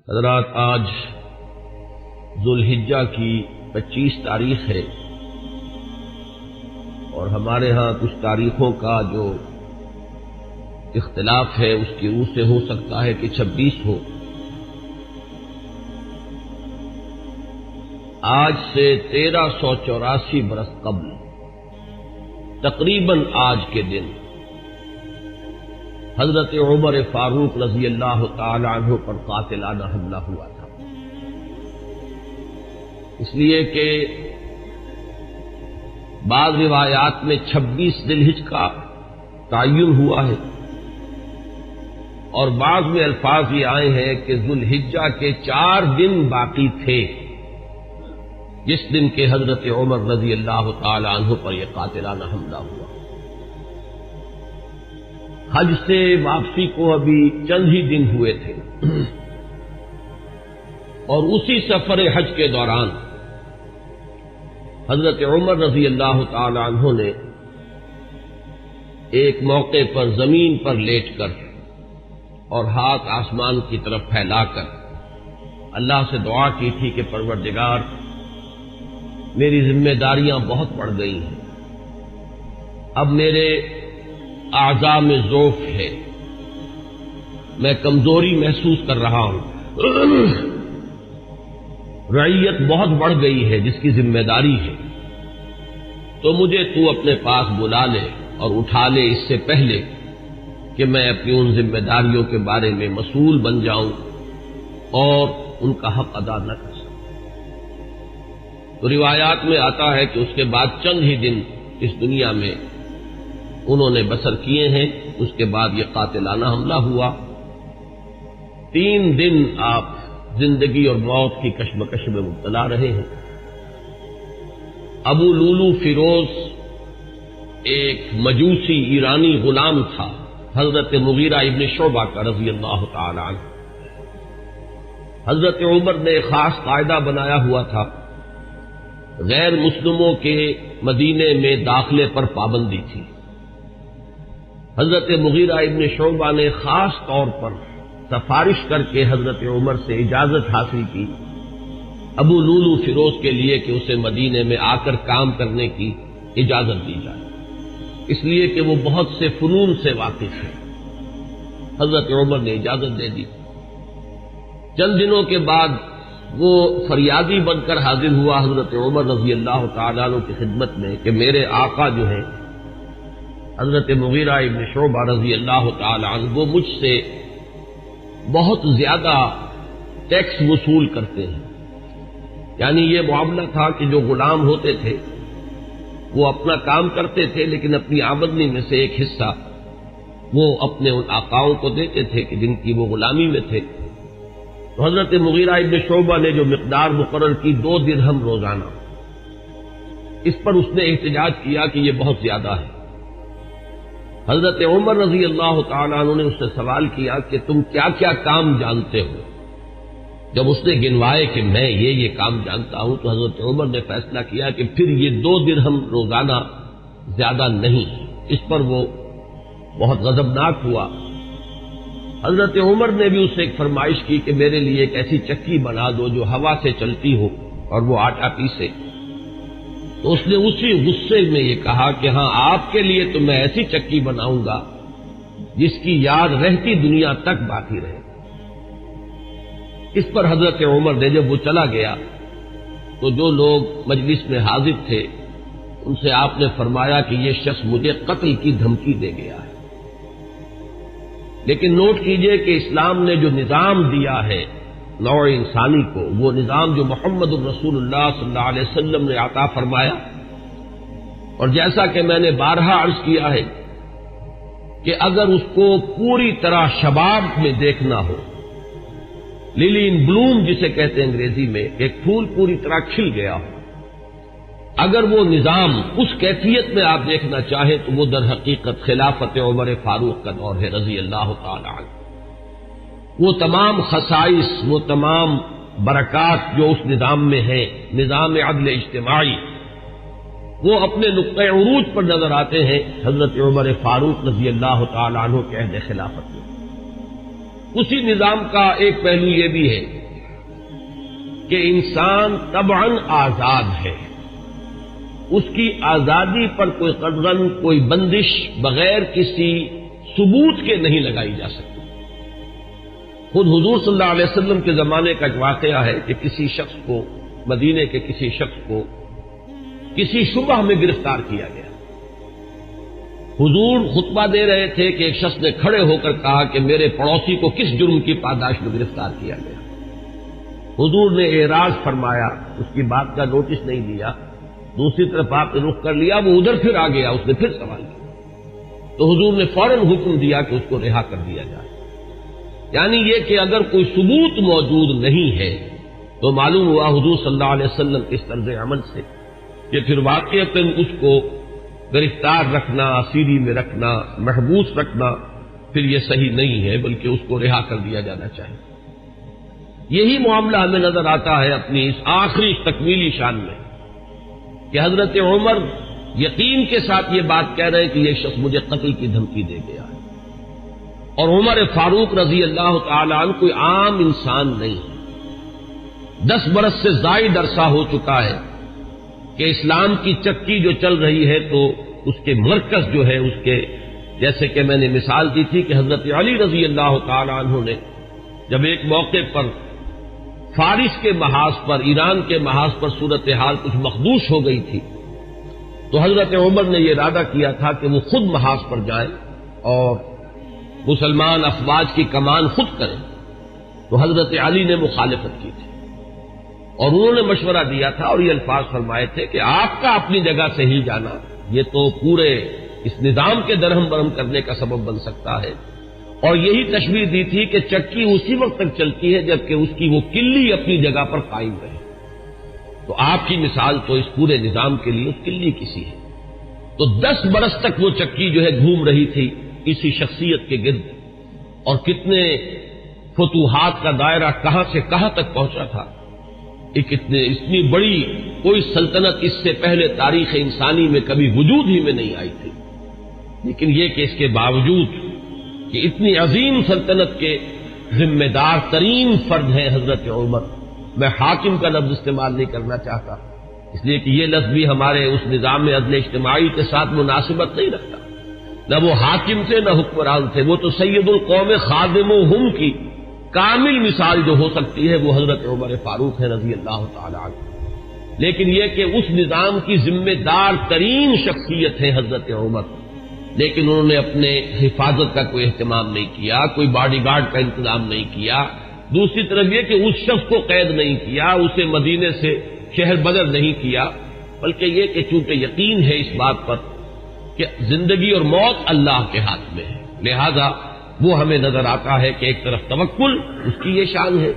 حضرات، آج ذوالحجہ کی 25 تاریخ ہے اور ہمارے ہاں کچھ تاریخوں کا جو اختلاف ہے اس کی روح سے ہو سکتا ہے کہ 26 ہو۔ آج سے 1384 برس قبل تقریباً آج کے دن حضرت عمر فاروق رضی اللہ تعالی عنہ پر قاتلانہ حملہ ہوا تھا، اس لیے کہ بعض روایات میں 26 ذی الحجہ کا تعین ہوا ہے اور بعض میں الفاظ یہ آئے ہیں کہ ذوالحجہ کے 4 دن باقی تھے جس دن کے حضرت عمر رضی اللہ تعالی عنہ پر یہ قاتلانہ حملہ ہوا۔ حج سے واپسی کو ابھی چند ہی دن ہوئے تھے اور اسی سفر حج کے دوران حضرت عمر رضی اللہ تعالی عنہ نے ایک موقع پر زمین پر لیٹ کر اور ہاتھ آسمان کی طرف پھیلا کر اللہ سے دعا کی تھی کہ پروردگار، میری ذمہ داریاں بہت بڑھ گئی ہیں، اب میرے اعضاء میں ضعف ہے، میں کمزوری محسوس کر رہا ہوں، رعیت بہت بڑھ گئی ہے جس کی ذمہ داری ہے، تو مجھے تو اپنے پاس بلا لے اور اٹھا لے اس سے پہلے کہ میں اپنی ان ذمہ داریوں کے بارے میں مسئول بن جاؤں اور ان کا حق ادا نہ کر سکوں۔ تو روایات میں آتا ہے کہ اس کے بعد چند ہی دن اس دنیا میں انہوں نے بسر کیے ہیں، اس کے بعد یہ قاتلانہ حملہ ہوا۔ 3 دن آپ زندگی اور موت کی کشمکش میں مبتلا رہے ہیں۔ ابو لولو فیروز ایک مجوسی ایرانی غلام تھا حضرت مغیرہ ابن شعبہ کا رضی اللہ تعالی عنہ۔ حضرت عمر نے خاص قاعدہ بنایا ہوا تھا، غیر مسلموں کے مدینے میں داخلے پر پابندی تھی۔ حضرت مغیرہ ابن شعبہ نے خاص طور پر سفارش کر کے حضرت عمر سے اجازت حاصل کی ابو لولو فیروز کے لیے کہ اسے مدینے میں آ کر کام کرنے کی اجازت دی جائے، اس لیے کہ وہ بہت سے فنون سے واقف ہے۔ حضرت عمر نے اجازت دے دی۔ چند دنوں کے بعد وہ فریادی بن کر حاضر ہوا حضرت عمر رضی اللہ تعالیٰ عنہ کی خدمت میں کہ میرے آقا جو ہیں حضرت مغیرہ ابن شعبہ رضی اللہ تعالی عنہ وہ مجھ سے بہت زیادہ ٹیکس وصول کرتے ہیں۔ یعنی یہ معاملہ تھا کہ جو غلام ہوتے تھے وہ اپنا کام کرتے تھے لیکن اپنی آمدنی میں سے ایک حصہ وہ اپنے ان آقاؤں کو دیتے تھے کہ جن کی وہ غلامی میں تھے۔ تو حضرت مغیرہ ابن شعبہ نے جو مقدار مقرر کی 2 درہم روزانہ، اس پر اس نے احتجاج کیا کہ یہ بہت زیادہ ہے۔ حضرت عمر رضی اللہ تعالیٰ عنہ نے اس سے سوال کیا کہ تم کیا کیا کام جانتے ہو؟ جب اس نے گنوائے کہ میں یہ کام جانتا ہوں تو حضرت عمر نے فیصلہ کیا کہ پھر یہ 2 درہم روزانہ زیادہ نہیں۔ اس پر وہ بہت غضبناک ہوا۔ حضرت عمر نے بھی اس سے ایک فرمائش کی کہ میرے لیے ایک ایسی چکی بنا دو جو ہوا سے چلتی ہو اور وہ آٹا پیسے۔ تو اس نے اسی غصے میں یہ کہا کہ ہاں، آپ کے لیے تو میں ایسی چکی بناؤں گا جس کی یاد رہتی دنیا تک باقی رہے۔ اس پر حضرت عمر نے جب وہ چلا گیا تو جو لوگ مجلس میں حاضر تھے ان سے آپ نے فرمایا کہ یہ شخص مجھے قتل کی دھمکی دے گیا ہے۔ لیکن نوٹ کیجئے کہ اسلام نے جو نظام دیا ہے نوع انسانی کو، وہ نظام جو محمد الرسول اللہ صلی اللہ علیہ وسلم نے عطا فرمایا، اور جیسا کہ میں نے بارہا عرض کیا ہے کہ اگر اس کو پوری طرح شباب میں دیکھنا ہو، للی ان بلوم جسے کہتے ہیں انگریزی میں، ایک پھول پوری طرح کھل گیا ہو، اگر وہ نظام اس کیفیت میں آپ دیکھنا چاہیں تو وہ در حقیقت خلافت عمر فاروق کا دور ہے رضی اللہ تعالی عنہ۔ وہ تمام خصائص، وہ تمام برکات جو اس نظام میں ہیں، نظام عدل اجتماعی، وہ اپنے نقطۂ عروج پر نظر آتے ہیں حضرت عمر فاروق رضی اللہ تعالی عنہ کے عہد خلافت میں۔ اسی نظام کا ایک پہلو یہ بھی ہے کہ انسان طبعاً آزاد ہے، اس کی آزادی پر کوئی قدغن، کوئی بندش بغیر کسی ثبوت کے نہیں لگائی جا سکتی۔ خود حضور صلی اللہ علیہ وسلم کے زمانے کا ایک واقعہ ہے کہ کسی شخص کو، مدینے کے کسی شخص کو کسی شبہ میں گرفتار کیا گیا۔ حضور خطبہ دے رہے تھے کہ ایک شخص نے کھڑے ہو کر کہا کہ میرے پڑوسی کو کس جرم کی پاداش میں گرفتار کیا گیا۔ حضور نے اعراض فرمایا، اس کی بات کا نوٹس نہیں لیا، دوسری طرف آپ نے رخ کر لیا، وہ ادھر پھر آ گیا، اس نے پھر سوال کیا تو حضور نے فوراً حکم دیا کہ اس کو رہا کر دیا جائے۔ یعنی یہ کہ اگر کوئی ثبوت موجود نہیں ہے تو معلوم ہوا حضور صلی اللہ علیہ وسلم کے اس طرز عمل سے کہ پھر واقعتاً اس کو گرفتار رکھنا، اسیری میں رکھنا، محبوس رکھنا پھر یہ صحیح نہیں ہے، بلکہ اس کو رہا کر دیا جانا چاہیے۔ یہی معاملہ ہمیں نظر آتا ہے اپنی اس آخری تکمیلی شان میں کہ حضرت عمر یقین کے ساتھ یہ بات کہہ رہے ہیں کہ یہ شخص مجھے قتل کی دھمکی دے گیا ہے، اور عمر فاروق رضی اللہ تعالی عنہ کوئی عام انسان نہیں ہے۔ 10 برس سے زائد عرصہ ہو چکا ہے کہ اسلام کی چکی جو چل رہی ہے تو اس کے مرکز جو ہے اس کے، جیسے کہ میں نے مثال دی تھی کہ حضرت علی رضی اللہ تعالی عنہ نے جب ایک موقع پر فارس کے محاذ پر، ایران کے محاذ پر صورتحال کچھ مخدوش ہو گئی تھی تو حضرت عمر نے یہ ارادہ کیا تھا کہ وہ خود محاذ پر جائیں اور مسلمان افواج کی کمان خود کریں، تو حضرت علی نے مخالفت کی تھی اور انہوں نے مشورہ دیا تھا اور یہ الفاظ فرمائے تھے کہ آپ کا اپنی جگہ سے ہل جانا یہ تو پورے اس نظام کے درہم برہم کرنے کا سبب بن سکتا ہے، اور یہی تشبیہ دی تھی کہ چکی اسی وقت تک چلتی ہے جبکہ اس کی وہ کلی اپنی جگہ پر قائم رہے۔ تو آپ کی مثال تو اس پورے نظام کے لیے اس کلی کسی ہے۔ تو 10 برس تک وہ چکی جو ہے گھوم رہی تھی اسی شخصیت کے گرد، اور کتنے فتوحات کا دائرہ کہاں سے کہاں تک پہنچا تھا۔ اتنی بڑی کوئی سلطنت اس سے پہلے تاریخ انسانی میں کبھی وجود ہی میں نہیں آئی تھی، لیکن یہ کہ اس کے باوجود کہ اتنی عظیم سلطنت کے ذمہ دار ترین فرد ہیں حضرت عمر، میں حاکم کا لفظ استعمال نہیں کرنا چاہتا اس لیے کہ یہ لفظ بھی ہمارے اس نظام میں عدل اجتماعی کے ساتھ مناسبت نہیں رکھتا، نہ وہ حاکم تھے نہ حکمران تھے، وہ تو سید القوم خادمہم کی کامل مثال جو ہو سکتی ہے وہ حضرت عمر فاروق ہے رضی اللہ تعالی عنہ۔ لیکن یہ کہ اس نظام کی ذمہ دار ترین شخصیت ہے حضرت عمر، لیکن انہوں نے اپنے حفاظت کا کوئی اہتمام نہیں کیا، کوئی باڈی گارڈ کا انتظام نہیں کیا، دوسری طرف یہ کہ اس شخص کو قید نہیں کیا، اسے مدینے سے شہر بدر نہیں کیا، بلکہ یہ کہ چونکہ یقین ہے اس بات پر کہ زندگی اور موت اللہ کے ہاتھ میں ہے، لہذا وہ ہمیں نظر آتا ہے کہ ایک طرف توکل اس کی یہ شان ہے،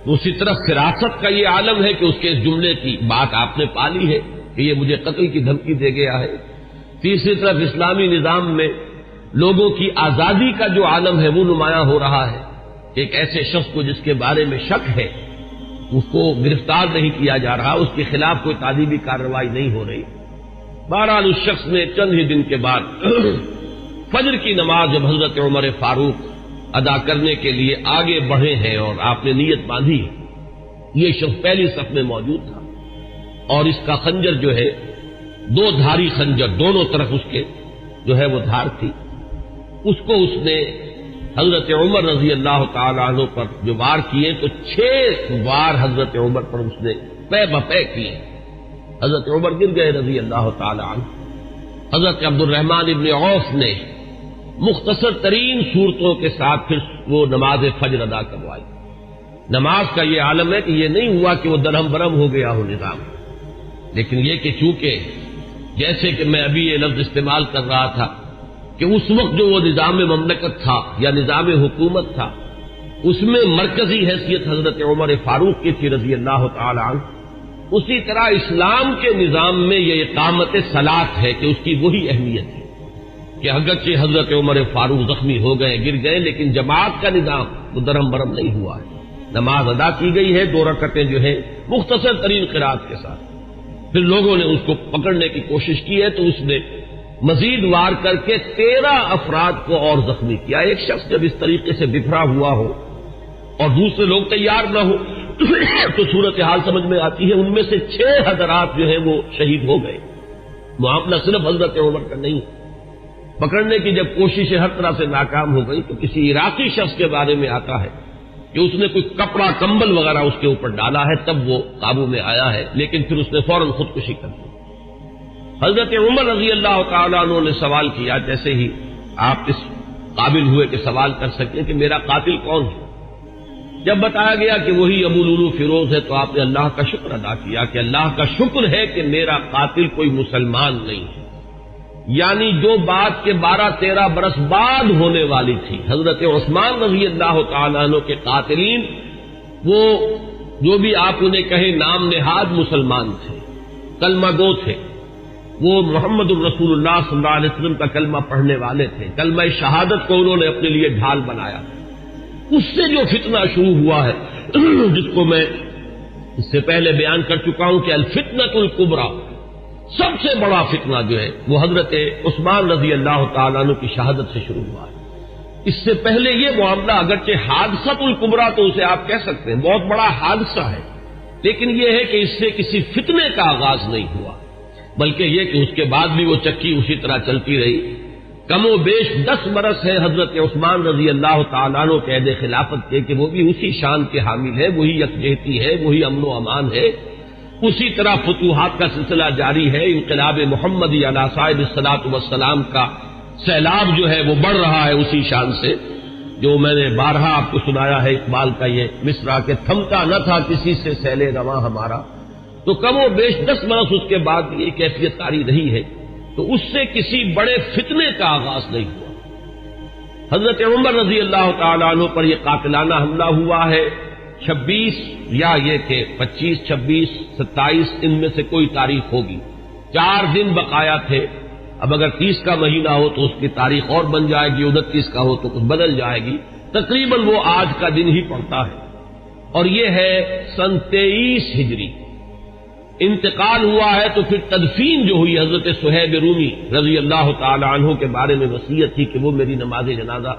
دوسری طرف فراست کا یہ عالم ہے کہ اس کے اس جملے کی بات آپ نے پالی ہے کہ یہ مجھے قتل کی دھمکی دے گیا ہے، تیسری طرف اسلامی نظام میں لوگوں کی آزادی کا جو عالم ہے وہ نمایاں ہو رہا ہے کہ ایک ایسے شخص کو جس کے بارے میں شک ہے اس کو گرفتار نہیں کیا جا رہا، اس کے خلاف کوئی تعذیبی کارروائی نہیں ہو رہی۔ بہرحال اس شخص نے چند ہی دن کے بعد فجر کی نماز جب حضرت عمر فاروق ادا کرنے کے لیے آگے بڑھے ہیں اور آپ نے نیت باندھی، یہ شخص پہلی صف میں موجود تھا اور اس کا خنجر جو ہے 2 دھاری خنجر، دونوں طرف اس کے جو ہے وہ دھار تھی، اس کو اس نے حضرت عمر رضی اللہ تعالی عنہ پر جو وار کیے تو 6 وار حضرت عمر پر اس نے پے بپے کیے، حضرت عمر گر گئے رضی اللہ تعالی عنہ۔ حضرت عبد الرحمن ابن عوف نے مختصر ترین صورتوں کے ساتھ پھر وہ نماز فجر ادا کروائی۔ نماز کا یہ عالم ہے کہ یہ نہیں ہوا کہ وہ درہم برہم ہو گیا ہو نظام، لیکن یہ کہ چونکہ جیسے کہ میں ابھی یہ لفظ استعمال کر رہا تھا کہ اس وقت جو وہ نظام مملکت تھا یا نظام حکومت تھا اس میں مرکزی حیثیت حضرت عمر فاروق کی تھی رضی اللہ تعالی عنہ، اسی طرح اسلام کے نظام میں یہ اقامت صلاۃ ہے کہ اس کی وہی اہمیت ہے کہ اگرچہ حضرت عمر فاروق زخمی ہو گئے، گر گئے، لیکن جماعت کا نظام وہ درہم برہم نہیں ہوا ہے، نماز ادا کی گئی ہے 2 رکعتیں جو ہے مختصر ترین قرات کے ساتھ۔ پھر لوگوں نے اس کو پکڑنے کی کوشش کی ہے تو اس نے مزید وار کر کے 13 افراد کو اور زخمی کیا۔ ایک شخص جب اس طریقے سے بکھرا ہوا ہو اور دوسرے لوگ تیار نہ ہو تو صورتحال سمجھ میں آتی ہے۔ ان میں سے 6 حضرات جو ہیں وہ شہید ہو گئے۔ معاملہ صرف حضرت عمر کا نہیں، پکڑنے کی جب کوششیں ہر طرح سے ناکام ہو گئی تو کسی عراقی شخص کے بارے میں آتا ہے کہ اس نے کوئی کپڑا کمبل وغیرہ اس کے اوپر ڈالا ہے، تب وہ قابو میں آیا ہے، لیکن پھر اس نے فوراً خودکشی کر دی۔ حضرت عمر رضی اللہ تعالیٰ عنہ نے سوال کیا، جیسے ہی آپ اس قابل ہوئے کہ سوال کر سکیں کہ میرا قاتل کون ہے۔ جب بتایا گیا کہ وہی ابو لولو فیروز ہے تو آپ نے اللہ کا شکر ادا کیا کہ اللہ کا شکر ہے کہ میرا قاتل کوئی مسلمان نہیں ہے، یعنی جو بات کے 12-13 برس بعد ہونے والی تھی۔ حضرت عثمان رضی اللہ تعالیٰ عنہ کے قاتلین وہ جو بھی آپ انہیں کہیں نام نہاد مسلمان تھے، کلمہ گو تھے، وہ محمد الرسول اللہ صلی اللہ علیہ وسلم کا کلمہ پڑھنے والے تھے، کلمہ شہادت کو انہوں نے اپنے لیے ڈھال بنایا۔ اس سے جو فتنہ شروع ہوا ہے جس کو میں اس سے پہلے بیان کر چکا ہوں کہ الفتنۃ الکبریٰ، سب سے بڑا فتنہ جو ہے وہ حضرت عثمان رضی اللہ تعالیٰ عنہ کی شہادت سے شروع ہوا ہے۔ اس سے پہلے یہ معاملہ اگرچہ حادثۃ الکبریٰ تو اسے آپ کہہ سکتے ہیں، بہت بڑا حادثہ ہے، لیکن یہ ہے کہ اس سے کسی فتنے کا آغاز نہیں ہوا، بلکہ یہ کہ اس کے بعد بھی وہ چکی اسی طرح چلتی رہی۔ کم و بیش 10 برس ہے حضرت عثمان رضی اللہ تعالیٰ عنہ کے عہد خلافت کے کہ وہ بھی اسی شان کے حامل ہے، وہی یکجہتی ہے، وہی امن و امان ہے، اسی طرح فتوحات کا سلسلہ جاری ہے۔ انقلاب محمدی علی صاحب الصلاۃ والسلام کا سیلاب جو ہے وہ بڑھ رہا ہے اسی شان سے، جو میں نے بارہا آپ کو سنایا ہے اقبال کا یہ مصرع کہ تھمتا نہ تھا کسی سے سیل رواں ہمارا، تو کم و بیش 10 برس اس کے بعد یہ کیفیت طاری رہی ہے، تو اس سے کسی بڑے فتنے کا آغاز نہیں ہوا۔ حضرت عمر رضی اللہ تعالیٰ عنہ پر یہ قاتلانہ حملہ ہوا ہے 26 یا یہ کہ 25، 26، 27 ان میں سے کوئی تاریخ ہوگی، 4 دن بقایا تھے۔ اب اگر 30 کا مہینہ ہو تو اس کی تاریخ اور بن جائے گی، 29 کا ہو تو کچھ بدل جائے گی، تقریباً وہ آج کا دن ہی پڑتا ہے، اور یہ ہے سن 23 ہجری۔ انتقال ہوا ہے تو پھر تدفین جو ہوئی حضرت صہیب رومی رضی اللہ تعالی عنہ کے بارے میں وصیت تھی کہ وہ میری نماز جنازہ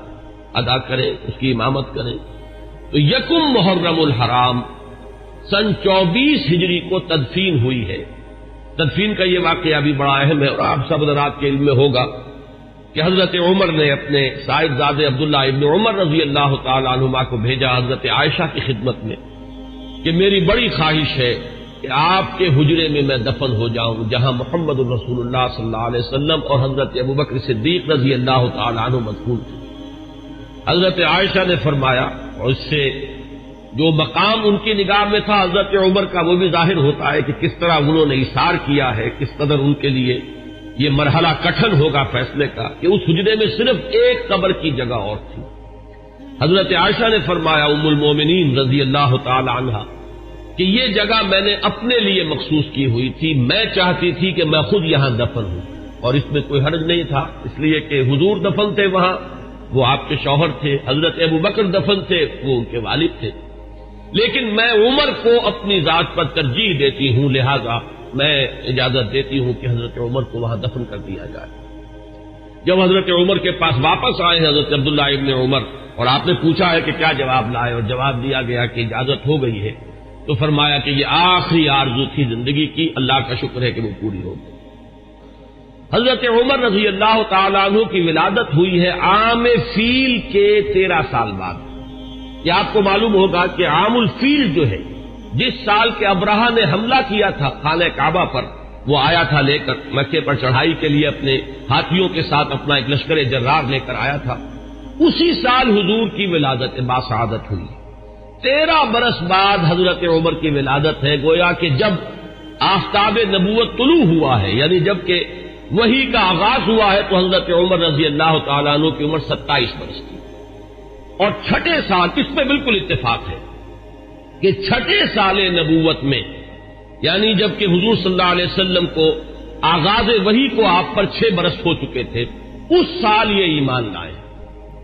ادا کریں، اس کی امامت کریں، تو یکم محرم الحرام سن 24 ہجری کو تدفین ہوئی ہے۔ تدفین کا یہ واقعہ بھی بڑا اہم ہے، اور آپ سب حضرات کے علم میں ہوگا کہ حضرت عمر نے اپنے صاحبزادے عبداللہ ابن عمر رضی اللہ تعالی عنہما کو بھیجا حضرت عائشہ کی خدمت میں کہ میری بڑی خواہش ہے کہ آپ کے حجرے میں میں دفن ہو جاؤں جہاں محمد الرسول اللہ صلی اللہ علیہ وسلم اور حضرت ابوبکر صدیق رضی اللہ تعالی عنہ مدفون تھے۔ حضرت عائشہ نے فرمایا، اور اس سے جو مقام ان کی نگاہ میں تھا حضرت عمر کا وہ بھی ظاہر ہوتا ہے کہ کس طرح انہوں نے اثار کیا ہے، کس قدر ان کے لیے یہ مرحلہ کٹھن ہوگا فیصلے کا کہ اس حجرے میں صرف ایک قبر کی جگہ اور تھی۔ حضرت عائشہ نے فرمایا ام المومنین رضی اللہ تعالی عنہا کہ یہ جگہ میں نے اپنے لیے مخصوص کی ہوئی تھی، میں چاہتی تھی کہ میں خود یہاں دفن ہوں، اور اس میں کوئی حرج نہیں تھا، اس لیے کہ حضور دفن تھے وہاں، وہ آپ کے شوہر تھے، حضرت ابوبکر دفن تھے، وہ ان کے والد تھے، لیکن میں عمر کو اپنی ذات پر ترجیح دیتی ہوں، لہذا میں اجازت دیتی ہوں کہ حضرت عمر کو وہاں دفن کر دیا جائے۔ جب حضرت عمر کے پاس واپس آئے حضرت عبداللہ ابن عمر اور آپ نے پوچھا ہے کہ کیا جواب لائے، اور جواب دیا گیا کہ اجازت ہو گئی ہے، تو فرمایا کہ یہ آخری آرزو تھی زندگی کی، اللہ کا شکر ہے کہ وہ پوری ہو گئی۔ حضرت عمر رضی اللہ تعالیٰ عنہ کی ولادت ہوئی ہے عام فیل کے 13 سال بعد۔ یہ آپ کو معلوم ہوگا کہ عام الفیل جو ہے، جس سال کے ابرہہ نے حملہ کیا تھا خانہ کعبہ پر، وہ آیا تھا لے کر مکے پر چڑھائی کے لیے اپنے ہاتھیوں کے ساتھ اپنا ایک لشکر جرار لے کر آیا تھا، اسی سال حضور کی ولادت باسعادت ہوئی۔ 13 برس بعد حضرت عمر کی ولادت ہے، گویا کہ جب آفتاب نبوت طلوع ہوا ہے، یعنی جب کہ وحی کا آغاز ہوا ہے، تو حضرت عمر رضی اللہ تعالیٰ عنہ کی عمر 27 برس تھی، اور چھٹے سال، اس پہ بالکل اتفاق ہے کہ چھٹے سال نبوت میں، یعنی جب کہ حضور صلی اللہ علیہ وسلم کو آغاز وحی کو آپ پر 6 برس ہو چکے تھے، اس سال یہ ایمان لائے،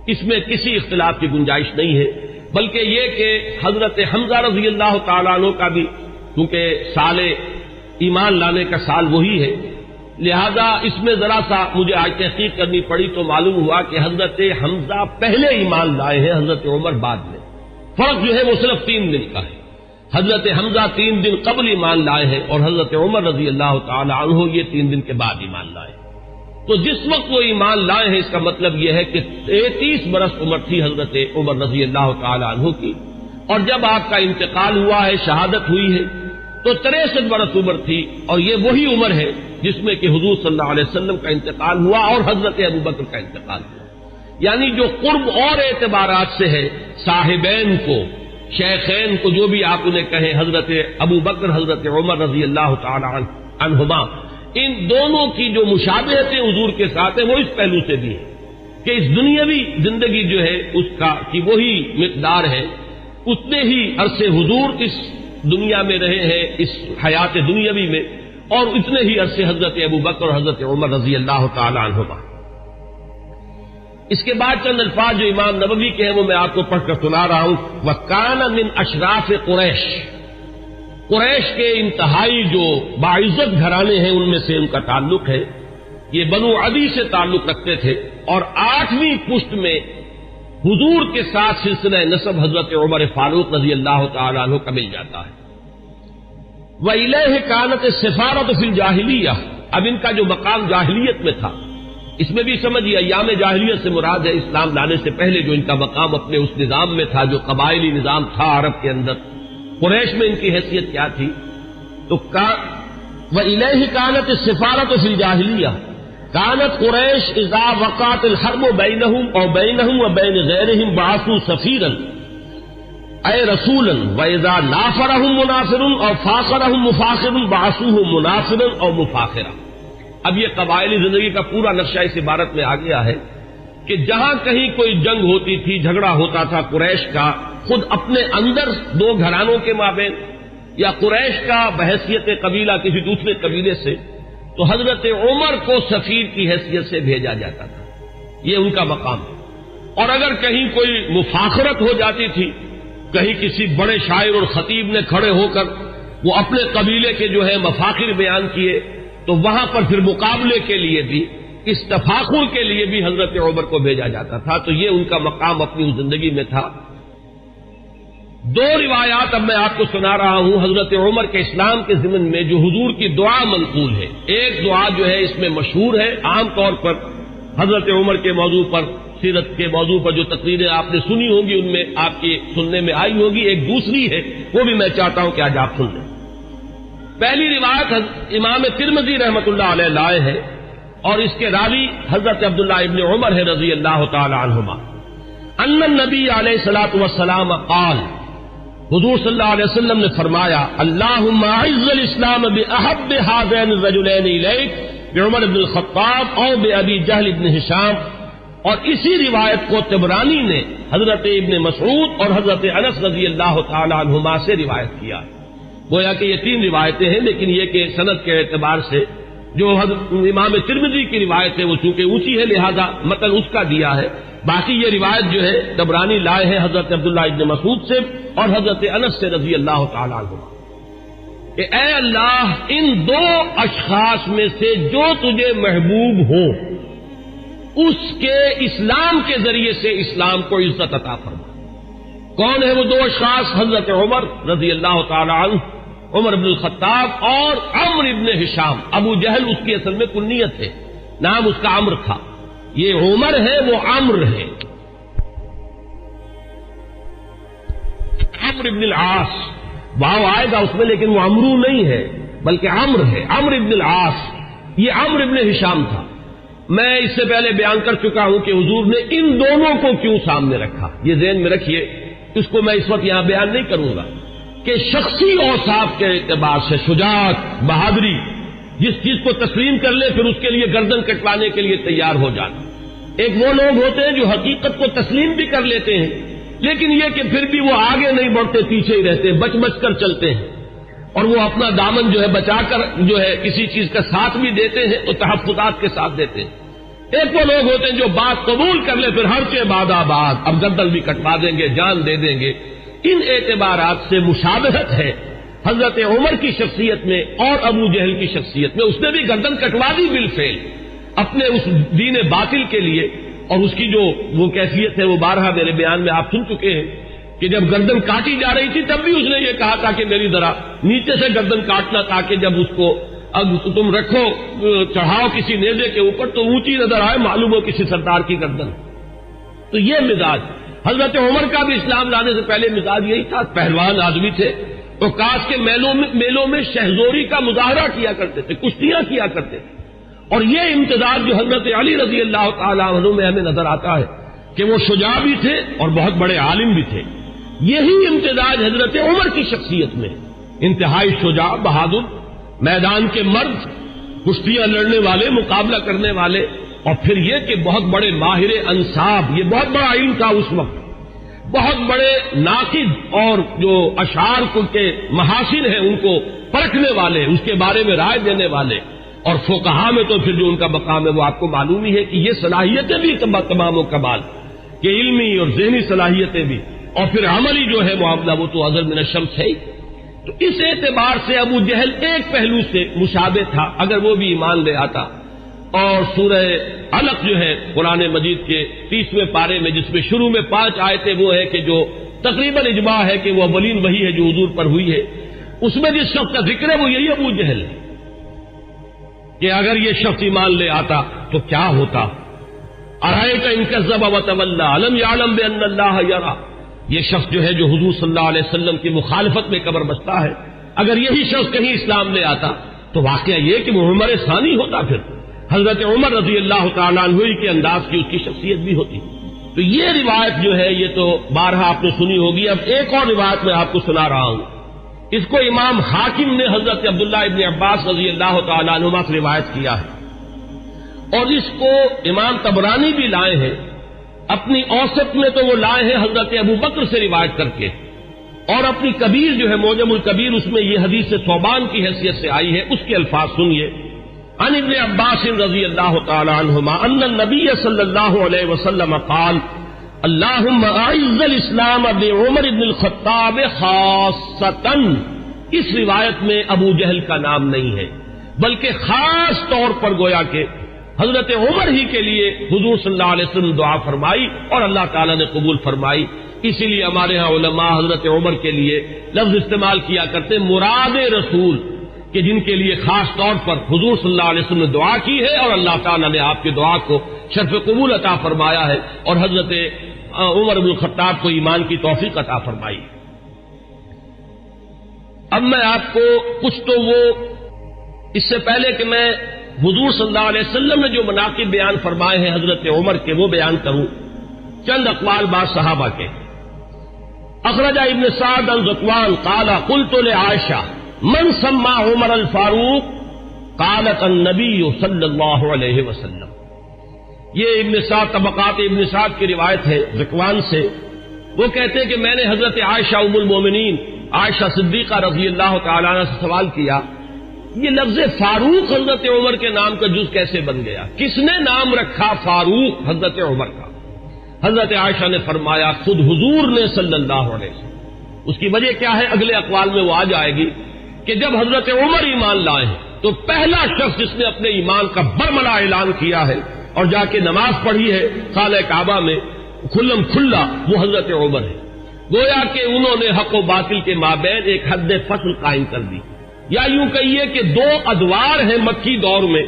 اس میں کسی اختلاف کی گنجائش نہیں ہے، بلکہ یہ کہ حضرت حمزہ رضی اللہ تعالیٰ عنہ کا بھی کیونکہ سال ایمان لانے کا سال وہی ہے، لہذا اس میں ذرا سا مجھے آج تحقیق کرنی پڑی تو معلوم ہوا کہ حضرت حمزہ پہلے ایمان لائے ہیں، حضرت عمر بعد میں۔ فرق جو ہے وہ صرف 3 دن کا ہے۔ حضرت حمزہ 3 دن قبل ایمان لائے ہیں اور حضرت عمر رضی اللہ تعالی عنہ یہ 3 دن کے بعد ایمان لائے ہیں۔ تو جس وقت وہ ایمان لائے ہیں اس کا مطلب یہ ہے کہ 33 برس عمر تھی حضرت عمر رضی اللہ تعالی عنہ کی، اور جب آپ کا انتقال ہوا ہے، شہادت ہوئی ہے، تو 63 برس عمر تھی، اور یہ وہی عمر ہے جس میں کہ حضور صلی اللہ علیہ وسلم کا انتقال ہوا اور حضرت ابوبکر کا انتقال ہوا۔ یعنی جو قرب اور اعتبارات سے ہے، صاحبین کو، شیخین کو، جو بھی آپ انہیں کہیں، حضرت ابوبکر حضرت عمر رضی اللہ تعالی عنہما، ان دونوں کی جو مشابہتیں حضور کے ساتھ ہیں وہ اس پہلو سے بھی ہے کہ اس دنیاوی زندگی جو ہے اس کا کی وہی مقدار ہے، اتنے ہی عرصے حضور اس دنیا میں رہے ہیں، اس حیات دنیاوی میں، اور اتنے ہی عرصے حضرت ابوبکر اور حضرت عمر رضی اللہ تعالی عنہما۔ اس کے بعد چند الفاظ جو امام نبوی کے ہیں وہ میں آپ کو پڑھ کر سنا رہا ہوں۔ وَكَانَ مِنْ أَشْرَافِ قُرَيْشِ، قریش کے انتہائی جو باعزت گھرانے ہیں ان میں سے ان کا تعلق ہے، یہ بنو عدی سے تعلق رکھتے تھے، اور 8ویں پشت میں حضور کے ساتھ سلسلہ نسب حضرت عمر فاروق رضی اللہ تعالی عنہ کا مل جاتا ہے۔ وَإِلَيْهِ كَانَتِ السِّفَارَةُ فِي الْجَاهِلِيَّةِ، اب ان کا جو مقام جاہلیت میں تھا، اس میں بھی سمجھیے ایام جاہلیت سے مراد ہے اسلام لانے سے پہلے جو ان کا مقام اپنے اس نظام میں تھا جو قبائلی نظام تھا عرب کے اندر، قریش میں ان کی حیثیت کیا تھی؟ تو وَإِلَيْهِ كَانَتِ السِّفَارَةُ فِي الْجَاهِلِيَّةِ كَانَتْ قُرَيْشُ إِذَا وَقَعَتِ الْحَرْبُ بَيْنَهُمْ أَوْ بَيْنَهُمْ وَبَيْنَ غَيْرِهِمْ بَعَثُوا سَفِيرًا أَيْ رَسُولًا وَإِذَا نَافَرَهُمْ مُنَافِرٌ أَوْ فَاخَرَهُم مُفَاخِرٌ بَعَثُوهُ مُنَافِرًا أَوْ مُفَاخِرًا۔ اب یہ قبائلی زندگی کا پورا نقشہ اس عبارت میں آ گیا ہے کہ جہاں کہیں کوئی جنگ ہوتی تھی، جھگڑا ہوتا تھا قریش کا خود اپنے اندر 2 گھرانوں کے مابین، یا قریش کا بحیثیت قبیلہ کسی دوسرے قبیلے سے، تو حضرت عمر کو سفیر کی حیثیت سے بھیجا جاتا تھا، یہ ان کا مقام ہے۔ اور اگر کہیں کوئی مفاخرت ہو جاتی تھی، کہیں کسی بڑے شاعر اور خطیب نے کھڑے ہو کر وہ اپنے قبیلے کے جو ہے مفاخر بیان کیے، تو وہاں پر پھر مقابلے کے لیے بھی، اس تفاخر کے لیے بھی حضرت عمر کو بھیجا جاتا تھا۔ تو یہ ان کا مقام اپنی اس زندگی میں تھا۔ 2 روایات اب میں آپ کو سنا رہا ہوں حضرت عمر کے اسلام کے ضمن میں جو حضور کی دعا منقول ہے۔ ایک دعا جو ہے اس میں مشہور ہے، عام طور پر حضرت عمر کے موضوع پر، سیرت کے موضوع پر جو تقریریں آپ نے سنی ہوں گی ان میں آپ کی سننے میں آئی ہوگی، ایک دوسری ہے وہ بھی میں چاہتا ہوں کہ آج آپ سن لیں۔ پہلی روایت امام ترمذی رحمۃ اللہ علیہ لائے ہے، اور اس کے راوی حضرت عبداللہ ابن عمر ہے رضی اللہ تعالی عنہما، ان النبی علیہ الصلوۃ والسلام قال، حضور صلی اللہ علیہ وسلم نے فرمایا، اللہم اعز الاسلام باحب هذین الرجلین الیک، بعمر بن الخطاب اور بابی جہل بن ہشام۔ اور اسی روایت کو طبرانی نے حضرت ابن مسعود اور حضرت انس رضی اللہ تعالی عنہما سے روایت کیا۔ گویا کہ یہ 3 روایتیں ہیں، لیکن یہ کہ سند کے اعتبار سے جو امام ترمذی کی روایت ہے وہ چونکہ اونچی ہے لہذا متن اس کا دیا ہے، باقی یہ روایت جو ہے طبرانی لائے ہیں حضرت عبداللہ ابن مسعود سے اور حضرت انس سے رضی اللہ تعالی عنہما کہ اے اللہ ان 2 اشخاص میں سے جو تجھے محبوب ہو اس کے اسلام کے ذریعے سے اسلام کو عزت عطا فرما۔ کون ہے وہ 2 اشخاص؟ حضرت عمر رضی اللہ تعالی عنہ، عمر بن الخطاب اور عمرو ابن ہشام۔ ابو جہل اس کی اصل میں کنیت ہے، نام اس کا عمرو تھا، یہ عمر ہے وہ عمرو ہے، عمرو ابن العاص، واو آئے گا اس میں لیکن وہ عمرو نہیں ہے بلکہ عمرو ہے، عمرو ابن العاص، یہ عمرو ابن ہشام تھا۔ میں اس سے پہلے بیان کر چکا ہوں کہ حضور نے ان دونوں کو کیوں سامنے رکھا، یہ ذہن میں رکھیے، اس کو میں اس وقت یہاں بیان نہیں کروں گا کہ شخصی اوصاف کے اعتبار سے شجاعت، بہادری، جس چیز کو تسلیم کر لے پھر اس کے لیے گردن کٹوانے کے لیے تیار ہو جانا۔ ایک وہ لوگ ہوتے ہیں جو حقیقت کو تسلیم بھی کر لیتے ہیں لیکن یہ کہ پھر بھی وہ آگے نہیں بڑھتے، پیچھے ہی رہتے، بچ بچ کر چلتے ہیں، اور وہ اپنا دامن جو ہے بچا کر جو ہے کسی چیز کا ساتھ بھی دیتے ہیں اور تحفظات کے ساتھ دیتے ہیں۔ ایک وہ لوگ ہوتے ہیں جو بات قبول کر لے پھر ہر کے بعد آباد، اب گردن بھی کٹوا دیں گے، جان دے دیں گے۔ ان اعتبارات سے مشابہت ہے حضرت عمر کی شخصیت میں اور ابو جہل کی شخصیت میں. اس نے بھی گردن کٹوا دی بالفعل اپنے اس دین باطل کے لیے. اور اس کی جو وہ کیفیت ہے وہ بارہا میرے بیان میں آپ سن چکے ہیں کہ جب گردن کاٹی جا رہی تھی تب بھی اس نے یہ کہا تھا کہ میری ذرا نیچے سے گردن کاٹنا تاکہ جب اس کو اب تم رکھو چڑھاؤ کسی نیزے کے اوپر تو اونچی نظر آئے, معلوم ہو کسی سردار کی گردن. تو یہ مزاج حضرت عمر کا بھی اسلام لانے سے پہلے مزاج یہی تھا. پہلوان آدمی تھے تو کاش کے میلوں میں شہزوری کا مظاہرہ کیا کرتے تھے, کشتیاں کیا کرتے تھے. اور یہ امتداد جو حضرت علی رضی اللہ تعالیٰ عنہ میں ہمیں نظر آتا ہے کہ وہ شجاع بھی تھے اور بہت بڑے عالم بھی تھے, یہی امتداد حضرت عمر کی شخصیت میں. انتہائی شجاع, بہادر, میدان کے مرد, کشتیاں لڑنے والے, مقابلہ کرنے والے, اور پھر یہ کہ بہت بڑے ماہر انصاب. یہ بہت بڑا علم تھا اس وقت. بہت بڑے ناقد اور جو اشعار کے محاسن ہیں ان کو پرکھنے والے, اس کے بارے میں رائے دینے والے. اور فقہا میں تو پھر جو ان کا مقام ہے وہ آپ کو معلوم ہی ہے کہ یہ صلاحیتیں بھی تمام و کمال کہ علمی اور ذہنی صلاحیتیں بھی, اور پھر عملی جو ہے معاملہ وہ تو ازل من الشمس ہے. تو اس اعتبار سے ابو جہل ایک پہلو سے مشابہ تھا اگر وہ بھی ایمان لے آتا. اور سورہ علق جو ہے قرآن مجید کے 30ویں پارے میں جس میں شروع میں 5 آیتیں وہ ہے کہ جو تقریباً اجماع ہے کہ وہ اولین وحی ہے جو حضور پر ہوئی ہے, اس میں جس شخص کا ذکر ہے وہ یہی ابو جہل ہے کہ اگر یہ شخص ایمان لے آتا تو کیا ہوتا. ارأیت ان کذب وتولی الم یعلم بان اللہ یری. یہ شخص جو ہے جو حضور صلی اللہ علیہ وسلم کی مخالفت میں قبر بستا ہے, اگر یہی شخص کہیں اسلام لے آتا تو واقعہ یہ کہ وہ عمر ثانی ہوتا, پھر حضرت عمر رضی اللہ تعالیٰ عنہ کے انداز کی اس کی شخصیت بھی ہوتی. تو یہ روایت جو ہے یہ تو بارہا آپ نے سنی ہوگی. اب ایک اور روایت میں آپ کو سنا رہا ہوں. اس کو امام حاکم نے حضرت عبداللہ ابن عباس رضی اللہ تعالیٰ عنہما سے روایت کیا ہے, اور اس کو امام طبرانی بھی لائے ہیں اپنی اوسط میں. تو وہ لائے ہیں حضرت ابو بکر سے روایت کر کے, اور اپنی کبیر جو ہے معجم الکبیر اس میں یہ حدیث ثوبان کی حیثیت سے آئی ہے. اس کے الفاظ سنیے. عن ابن عباس رضی اللہ تعالی عنہما ان النبی صلی اللہ علیہ وسلم قال اللہم اعز الاسلام بعمر بن الخطاب خاصتا. اس روایت میں ابو جہل کا نام نہیں ہے بلکہ خاص طور پر گویا کہ حضرت عمر ہی کے لیے حضور صلی اللہ علیہ وسلم دعا فرمائی اور اللہ تعالیٰ نے قبول فرمائی. اسی لیے ہمارے ہاں علماء حضرت عمر کے لیے لفظ استعمال کیا کرتے مراد رسول, کہ جن کے لیے خاص طور پر حضور صلی اللہ علیہ وسلم نے دعا کی ہے اور اللہ تعالیٰ نے آپ کی دعا کو شرف قبول عطا فرمایا ہے اور حضرت عمر بن الخطاب کو ایمان کی توفیق عطا فرمائی. اب میں آپ کو کچھ تو وہ اس سے پہلے کہ میں حضور صلی اللہ علیہ وسلم نے جو مناقب بیان فرمائے ہیں حضرت عمر کے وہ بیان کروں. چند اقوال بعض صحابہ کے. اخرج ابن سعد عن ذکوان قال قلت لعائشہ من سمى عمر الفاروق قالت النبی صلی اللہ علیہ وسلم. یہ ابن سعد طبقات ابن سعد کی روایت ہے ذکوان سے. وہ کہتے ہیں کہ میں نے حضرت عائشہ ام المومنین عائشہ صدیقہ رضی اللہ تعالیٰ عنہ سے سوال کیا یہ لفظ فاروق حضرت عمر کے نام کا جز کیسے بن گیا, کس نے نام رکھا فاروق حضرت عمر کا. حضرت عائشہ نے فرمایا خود حضور نے صلی اللہ علیہ وسلم. اس کی وجہ کیا ہے اگلے اقوال میں وہ آ جائے گی کہ جب حضرت عمر ایمان لائے ہیں تو پہلا شخص جس نے اپنے ایمان کا برملا اعلان کیا ہے اور جا کے نماز پڑھی ہے خانہ کعبہ میں کھلم کھلا وہ حضرت عمر ہے. گویا کہ انہوں نے حق و باطل کے مابین ایک حد فصل قائم کر دی, یا یوں کہیے کہ 2 ادوار ہیں مکی دور میں,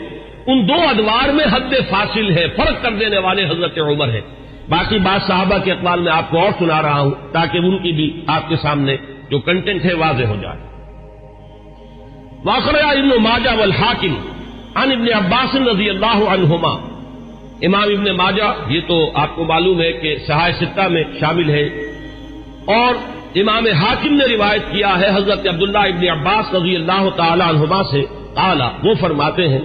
ان 2 ادوار میں حد فاصل ہے, فرق کر دینے والے حضرت عمر ہے. باقی بات صحابہ کے اقوال میں آپ کو اور سنا رہا ہوں تاکہ ان کی بھی آپ کے سامنے جو کنٹینٹ ہے واضح ہو جائے. واخرج ابن ماجہ والحاکم عن ابن عباس رضی اللہ عنہما. امام ابن ماجہ یہ تو آپ کو معلوم ہے کہ صحاح ستہ میں شامل ہے, اور امام حاکم نے روایت کیا ہے حضرت عبداللہ ابن عباس رضی اللہ تعالی عنہما سے. قال وہ فرماتے ہیں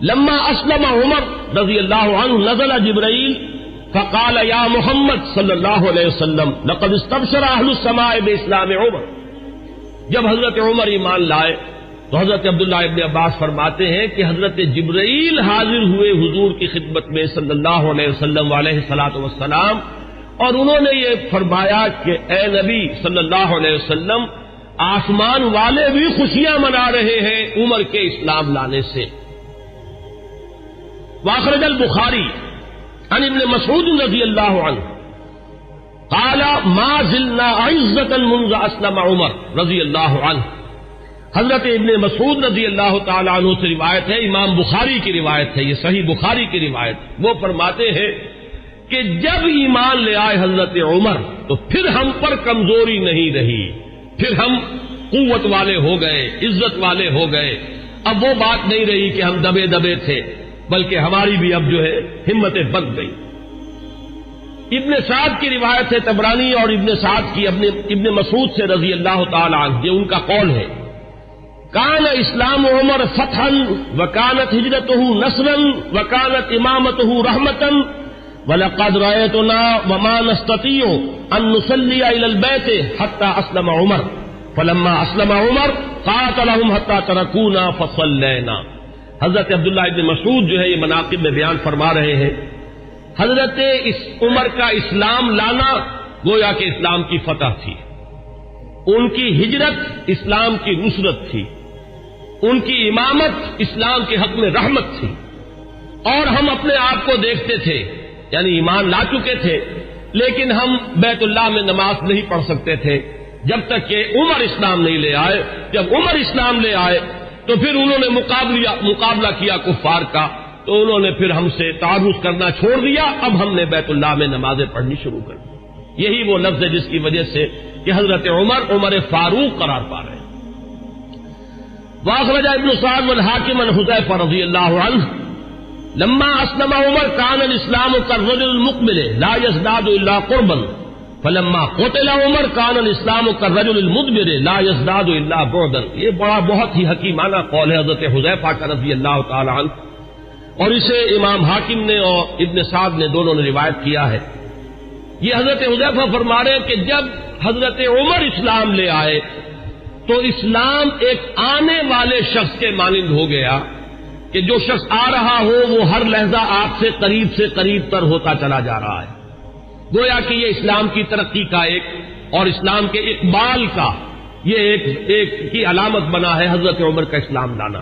لما اسلم عمر رضی اللہ عنہ نزل جبرائیل فقال یا محمد صلی اللہ علیہ وسلم لقد استبشر اہل السماء باسلام عمر. جب حضرت عمر ایمان لائے تو حضرت عبداللہ ابن عباس فرماتے ہیں کہ حضرت جبرائیل حاضر ہوئے حضور کی خدمت میں صلی اللہ علیہ وسلم علیہ الصلوۃ والسلام, اور انہوں نے یہ فرمایا کہ اے نبی صلی اللہ علیہ وسلم آسمان والے بھی خوشیاں منا رہے ہیں عمر کے اسلام لانے سے۔ واخرج البخاری عن ابن مسعود رضی اللہ عنہ قال ما زلنا عزة منذ اسلم عمر رضی اللہ عنہ۔ حضرت ابن مسعود رضی اللہ تعالی عنہ سے روایت ہے، امام بخاری کی روایت ہے، یہ صحیح بخاری کی روایت، وہ فرماتے ہیں کہ جب ایمان لے آئے حضرت عمر تو پھر ہم پر کمزوری نہیں رہی، پھر ہم قوت والے ہو گئے، عزت والے ہو گئے۔ اب وہ بات نہیں رہی کہ ہم دبے دبے تھے، بلکہ ہماری بھی اب جو ہے ہمتیں بن گئی۔ ابن سعد کی روایت ہے طبرانی اور ابن سعد کی ابن مسعود سے رضی اللہ تعالی عنہ، یہ ان کا قول ہے، کان اسلام عمر فتحا وکانت ہجرتہ نصرا وکانت امامتہ رحمتا وَلَقَدْ رَأَيْتُنَا وَمَا نَسْتَطِيعُ أَن نُّصَلِّيَ إِلَى الْبَيْتِ حَتَّى أَسْلَمَ عُمَرُ فَلَمَّا أَسْلَمَ عُمَرُ قَاتَلَهُمْ حَتَّى تَرَكُونَا فَصَلَّيْنَا۔ حضرت عبداللہ ابن مسعود جو ہے یہ مناقب میں بیان فرما رہے ہیں، حضرت عمر کا اسلام لانا گویا کہ اسلام کی فتح تھی، ان کی ہجرت اسلام کی نصرت تھی، ان کی امامت اسلام کے حق میں رحمت تھی، اور ہم اپنے آپ کو دیکھتے تھے، یعنی ایمان لا چکے تھے لیکن ہم بیت اللہ میں نماز نہیں پڑھ سکتے تھے جب تک کہ عمر اسلام نہیں لے آئے۔ جب عمر اسلام لے آئے تو پھر انہوں نے مقابلہ کیا کفار کا، تو انہوں نے پھر ہم سے تعارض کرنا چھوڑ دیا، اب ہم نے بیت اللہ میں نمازیں پڑھنی شروع کر دی۔ یہی وہ لفظ ہے جس کی وجہ سے کہ حضرت عمر فاروق قرار پا رہے ہیں۔ واخرج ابن سعد والحاکم عن حذیفہ رضی اللہ عنہ لما اسلم عمر كان الاسلام كالرجل المقبل لا يزداد الا قربا فلما قتل عمر كان الاسلام كالرجل المدبر لا يزداد الا بعدا۔ یہ بہت ہی حکیمانہ قول ہے حضرت حذیفہ کا رضی اللہ تعالی عنہ، اور اسے امام حاکم نے اور ابن سعد نے دونوں نے روایت کیا ہے۔ یہ حضرت حذیفہ فرما رہے ہیں کہ جب حضرت عمر اسلام لے آئے تو اسلام ایک آنے والے شخص کے مانند ہو گیا کہ جو شخص آ رہا ہو وہ ہر لحظہ آپ سے قریب تر ہوتا چلا جا رہا ہے۔ گویا کہ یہ اسلام کی ترقی کا ایک اور اسلام کے اقبال کا یہ ایک کی علامت بنا ہے حضرت عمر کا اسلام لانا۔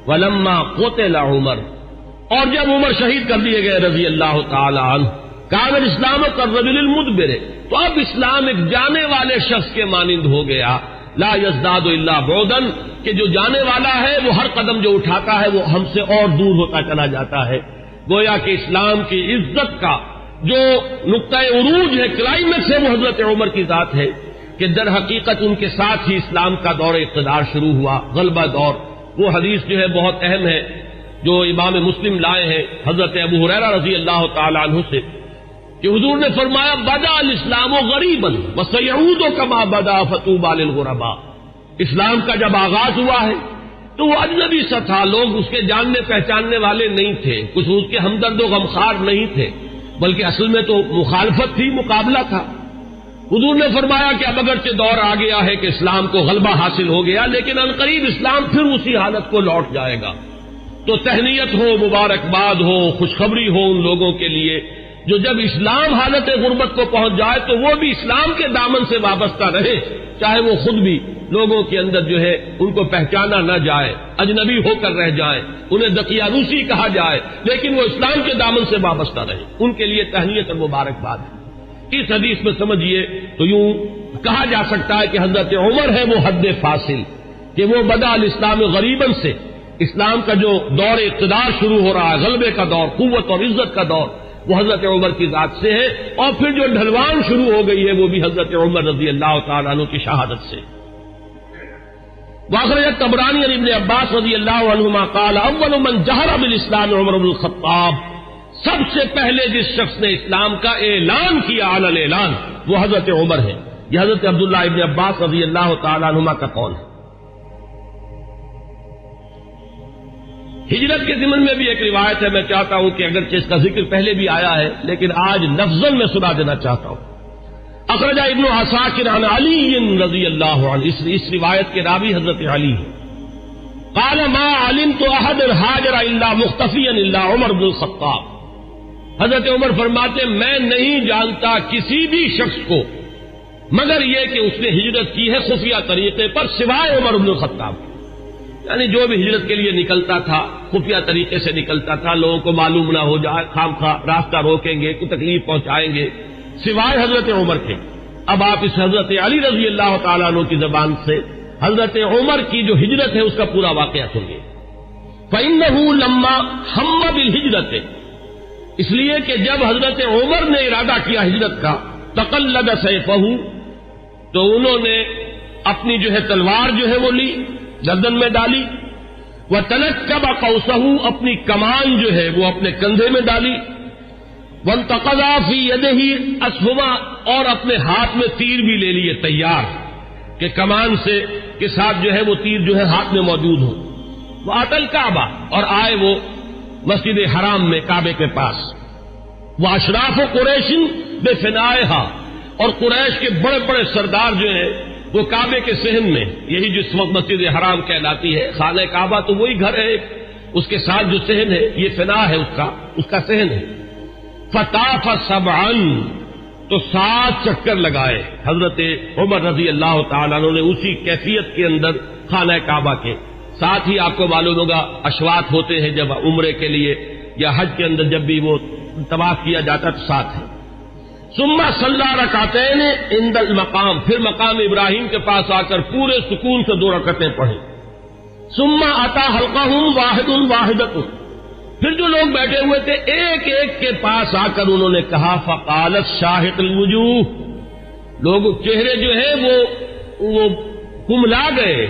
ولما قتل عمر، اور جب عمر شہید کر دیے گئے رضی اللہ تعالی عنہ، کان الاسلام کالرجل المدبر، تو اب اسلام ایک جانے والے شخص کے مانند ہو گیا، لا یزداد الا بعدا، کہ جو جانے والا ہے وہ ہر قدم جو اٹھاتا ہے وہ ہم سے اور دور ہوتا چلا جاتا ہے۔ گویا کہ اسلام کی عزت کا جو نقطہ عروج ہے، کلائمیکس ہے، وہ حضرت عمر کی ذات ہے کہ در حقیقت ان کے ساتھ ہی اسلام کا دور اقتدار شروع ہوا، غلبہ دور۔ وہ حدیث جو ہے بہت اہم ہے جو امام مسلم لائے ہیں حضرت ابو ہریرہ رضی اللہ تعالی عنہ سے، کہ حضور نے فرمایا بدا الاسلام غریبا وسیعود کما بدا فطوبى للغرباء۔ اسلام کا جب آغاز ہوا ہے تو وہ اجنبی سا تھا، لوگ اس کے جاننے پہچاننے والے نہیں تھے، کچھ اس کے ہمدرد و غمخوار نہیں تھے، بلکہ اصل میں تو مخالفت تھی، مقابلہ تھا۔ حضور نے فرمایا کہ اب اگرچہ دور آ گیا ہے کہ اسلام کو غلبہ حاصل ہو گیا، لیکن عنقریب اسلام پھر اسی حالت کو لوٹ جائے گا۔ تو تہنیت ہو، مبارکباد ہو، خوشخبری ہو ان لوگوں کے لیے جو جب اسلام حالت غربت کو پہنچ جائے تو وہ بھی اسلام کے دامن سے وابستہ رہے، چاہے وہ خود بھی لوگوں کے اندر جو ہے ان کو پہچانا نہ جائے، اجنبی ہو کر رہ جائیں، انہیں دقیانوسی کہا جائے، لیکن وہ اسلام کے دامن سے وابستہ رہے، ان کے لیے تہنیت اور مبارکباد ہے۔ اس حدیث میں سمجھیے تو یوں کہا جا سکتا ہے کہ حضرت عمر ہے وہ حد فاصل، کہ وہ بدا الاسلام غریباً سے اسلام کا جو دور اقتدار شروع ہو رہا ہے، غلبے کا دور، قوت اور عزت کا دور، وہ حضرت عمر کی ذات سے ہے، اور پھر جو ڈھلوان شروع ہو گئی ہے وہ بھی حضرت عمر رضی اللہ تعالیٰ عنہ کی شہادت سے۔ واخرج الطبرانی عن ابن عباس رضی اللہ عنہما قال اول من جہر بالاسلام عمر بن الخطاب، سب سے پہلے جس شخص نے اسلام کا اعلان کیا علی الاعلان وہ حضرت عمر ہے۔ یہ حضرت عبداللہ ابن عباس رضی اللہ تعالیٰ عنہما کا قول ہے۔ ہجرت کے ضمن میں بھی ایک روایت ہے، میں چاہتا ہوں کہ اگرچہ اس کا ذکر پہلے بھی آیا ہے لیکن آج لفظاً میں سنا دینا چاہتا ہوں۔ اخرج ابن عساکر عن علی رضی اللہ عنہ، اس روایت کے راوی حضرت علی ہیں، قال ما علمت احد هاجر الا مختفیا الا عمر بن الخطاب۔ حضرت عمر فرماتے میں نہیں جانتا کسی بھی شخص کو مگر یہ کہ اس نے ہجرت کی ہے خفیہ طریقے پر سوائے عمر بن الخطاب، یعنی جو بھی ہجرت کے لیے نکلتا تھا خفیہ طریقے سے نکلتا تھا، لوگوں کو معلوم نہ ہو جائے، خام خواہ راستہ روکیں گے، کوئی تکلیف پہنچائیں گے، سوائے حضرت عمر کے۔ اب آپ اس حضرت علی رضی اللہ تعالیٰ عنہ کی زبان سے حضرت عمر کی جو ہجرت ہے اس کا پورا واقعہ سنیے۔ فَإِنَّهُ لَمَّا هَمَّ بِالْهِجْرَةِ، اس لیے کہ جب حضرت عمر نے ارادہ کیا ہجرت کا، تَقَلَّدَ سَيْفَهُ، تو انہوں نے اپنی جو ہے تلوار جو ہے وہ لی، گردن میں ڈالی، وَتَنَكَّبَ قَوْسَهُ، اپنی کمان جو ہے وہ اپنے کندھے میں ڈالی، وَانْتَقَضَ فِي يَدِهِ أَسْهُمًا، اور اپنے ہاتھ میں تیر بھی لے لیے تیار کہ کمان سے کے ساتھ جو ہے وہ تیر جو ہے ہاتھ میں موجود ہو۔ وَأَتَى الْكَعْبَةَ، اور آئے وہ مسجد حرام میں کعبے کے پاس، وَأَشْرَافُ قُرَيْشٍ بِفِنَائِهَا، اور قریش کے بڑے بڑے سردار جو ہیں وہ کعبے کے صحن میں، یہی جس وقت مسجد حرام کہلاتی ہے، خانہ کعبہ تو وہی گھر ہے، اس کے ساتھ جو صحن ہے یہ فنا ہے اس کا صحن ہے۔ فطاف سبعا، تو 7 چکر لگائے حضرت عمر رضی اللہ تعالیٰ عنہ نے اسی کیفیت کے اندر خانہ کعبہ کے۔ ساتھ ہی آپ کو معلوم ہوگا اشواط ہوتے ہیں جب عمرے کے لیے یا حج کے اندر جب بھی وہ طواف کیا جاتا تو ساتھ ہے۔ ثم صلی رکعتین عند المقام، پھر مقام ابراہیم کے پاس آ کر پورے سکون سے 2 رکعتیں پڑھی۔ ثم اتی حلقہم واحد واحدۃ، پھر جو لوگ بیٹھے ہوئے تھے ایک ایک کے پاس آ کر انہوں نے کہا فقالت شاہق الوجوہ، لوگ چہرے جو ہے وہ کملا گئے،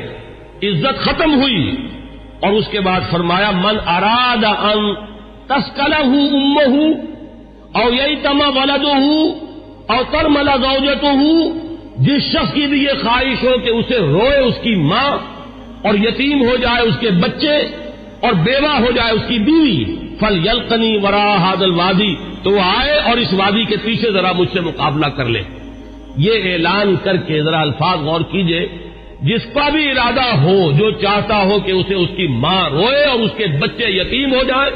عزت ختم ہوئی، اور اس کے بعد فرمایا من اراد ان تسکلہ امہ او ییتم ولدہ او ترمل زوجتہ، جس شخص کی بھی یہ خواہش ہو کہ اسے روئے اس کی ماں اور یتیم ہو جائے اس کے بچے اور بیوہ ہو جائے اس کی بیوی، فلیلقنی وراء ھذا الوادی، تو وہ آئے اور اس وادی کے پیچھے ذرا مجھ سے مقابلہ کر لے۔ یہ اعلان کر کے ذرا الفاظ غور کیجئے، جس کا بھی ارادہ ہو، جو چاہتا ہو کہ اسے اس کی ماں روئے اور اس کے بچے یتیم ہو جائیں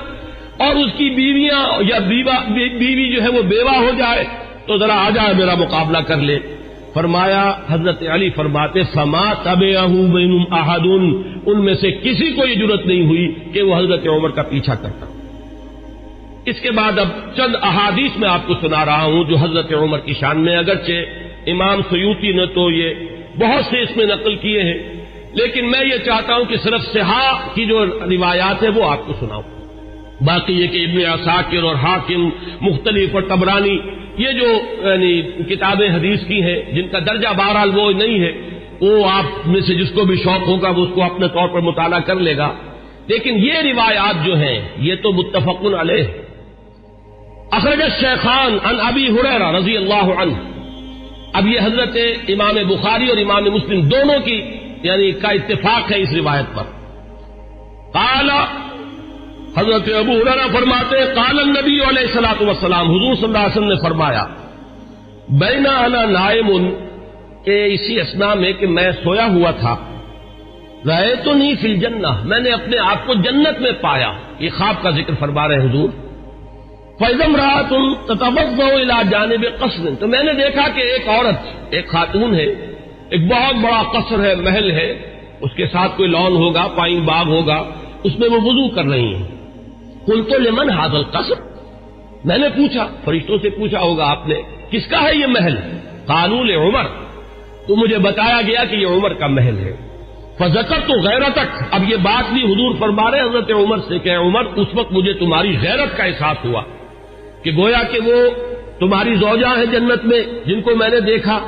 اور اس کی بیویاں یا بیوی جو ہے وہ بیوہ ہو جائے، تو ذرا آ جائے میرا مقابلہ کر لے۔ فرمایا حضرت علی فرماتے فما تبعہ بینہم احد، ان میں سے کسی کو یہ جرأت نہیں ہوئی کہ وہ حضرت عمر کا پیچھا کرتا۔ اس کے بعد اب چند احادیث میں آپ کو سنا رہا ہوں جو حضرت عمر کی شان میں، اگرچہ امام سیوطی نے تو یہ بہت سے اس میں نقل کیے ہیں، لیکن میں یہ چاہتا ہوں کہ صرف صحاح کی جو روایات ہے وہ آپ کو سناؤں۔ باقی یہ کہ ابن عساکر اور حاکم مختلف اور طبرانی یہ جو یعنی کتابیں حدیث کی ہیں جن کا درجہ بہرحال وہ نہیں ہے، وہ آپ میں سے جس کو بھی شوق ہوگا وہ اس کو اپنے طور پر مطالعہ کر لے گا، لیکن یہ روایات جو ہیں یہ تو متفق علیہ۔ اخرج الشیخان عن ابی ہریرہ رضی اللہ عنہ، اب یہ حضرت امام بخاری اور امام مسلم دونوں کی یعنی کا اتفاق ہے اس روایت پر۔ قال، حضرت ابو ہریرہ فرماتے قال النبی علیہ الصلوۃ والسلام، حضور صلی اللہ علیہ وسلم نے فرمایا بین انا نائم، کہ اسی اثناء میں کہ میں سویا ہوا تھا، رأیتنی فی الجنہ، میں نے اپنے آپ کو جنت میں پایا، یہ خواب کا ذکر فرما رہے حضور۔ فإذا امرأة تتوضأ إلى جانب قصر، تو میں نے دیکھا کہ ایک عورت، ایک خاتون ہے، ایک بہت بڑا قصر ہے، محل ہے، اس کے ساتھ کوئی لان ہوگا، پائن باغ ہوگا، اس میں وہ وضو کر رہی ہیں۔ قلت لمن هذا القصر، میں نے پوچھا، فرشتوں سے پوچھا ہوگا آپ نے، کس کا ہے یہ محل؟ قالوا لعمر، تو مجھے بتایا گیا کہ یہ عمر کا محل ہے۔ فذکرت غیرتک، اب یہ بات بھی حضور فرما رہے حضرت عمر سے کہ عمر اس وقت مجھے تمہاری غیرت کا احساس ہوا، کہ گویا کہ وہ تمہاری زوجہ ہیں جنت میں جن کو میں نے دیکھا،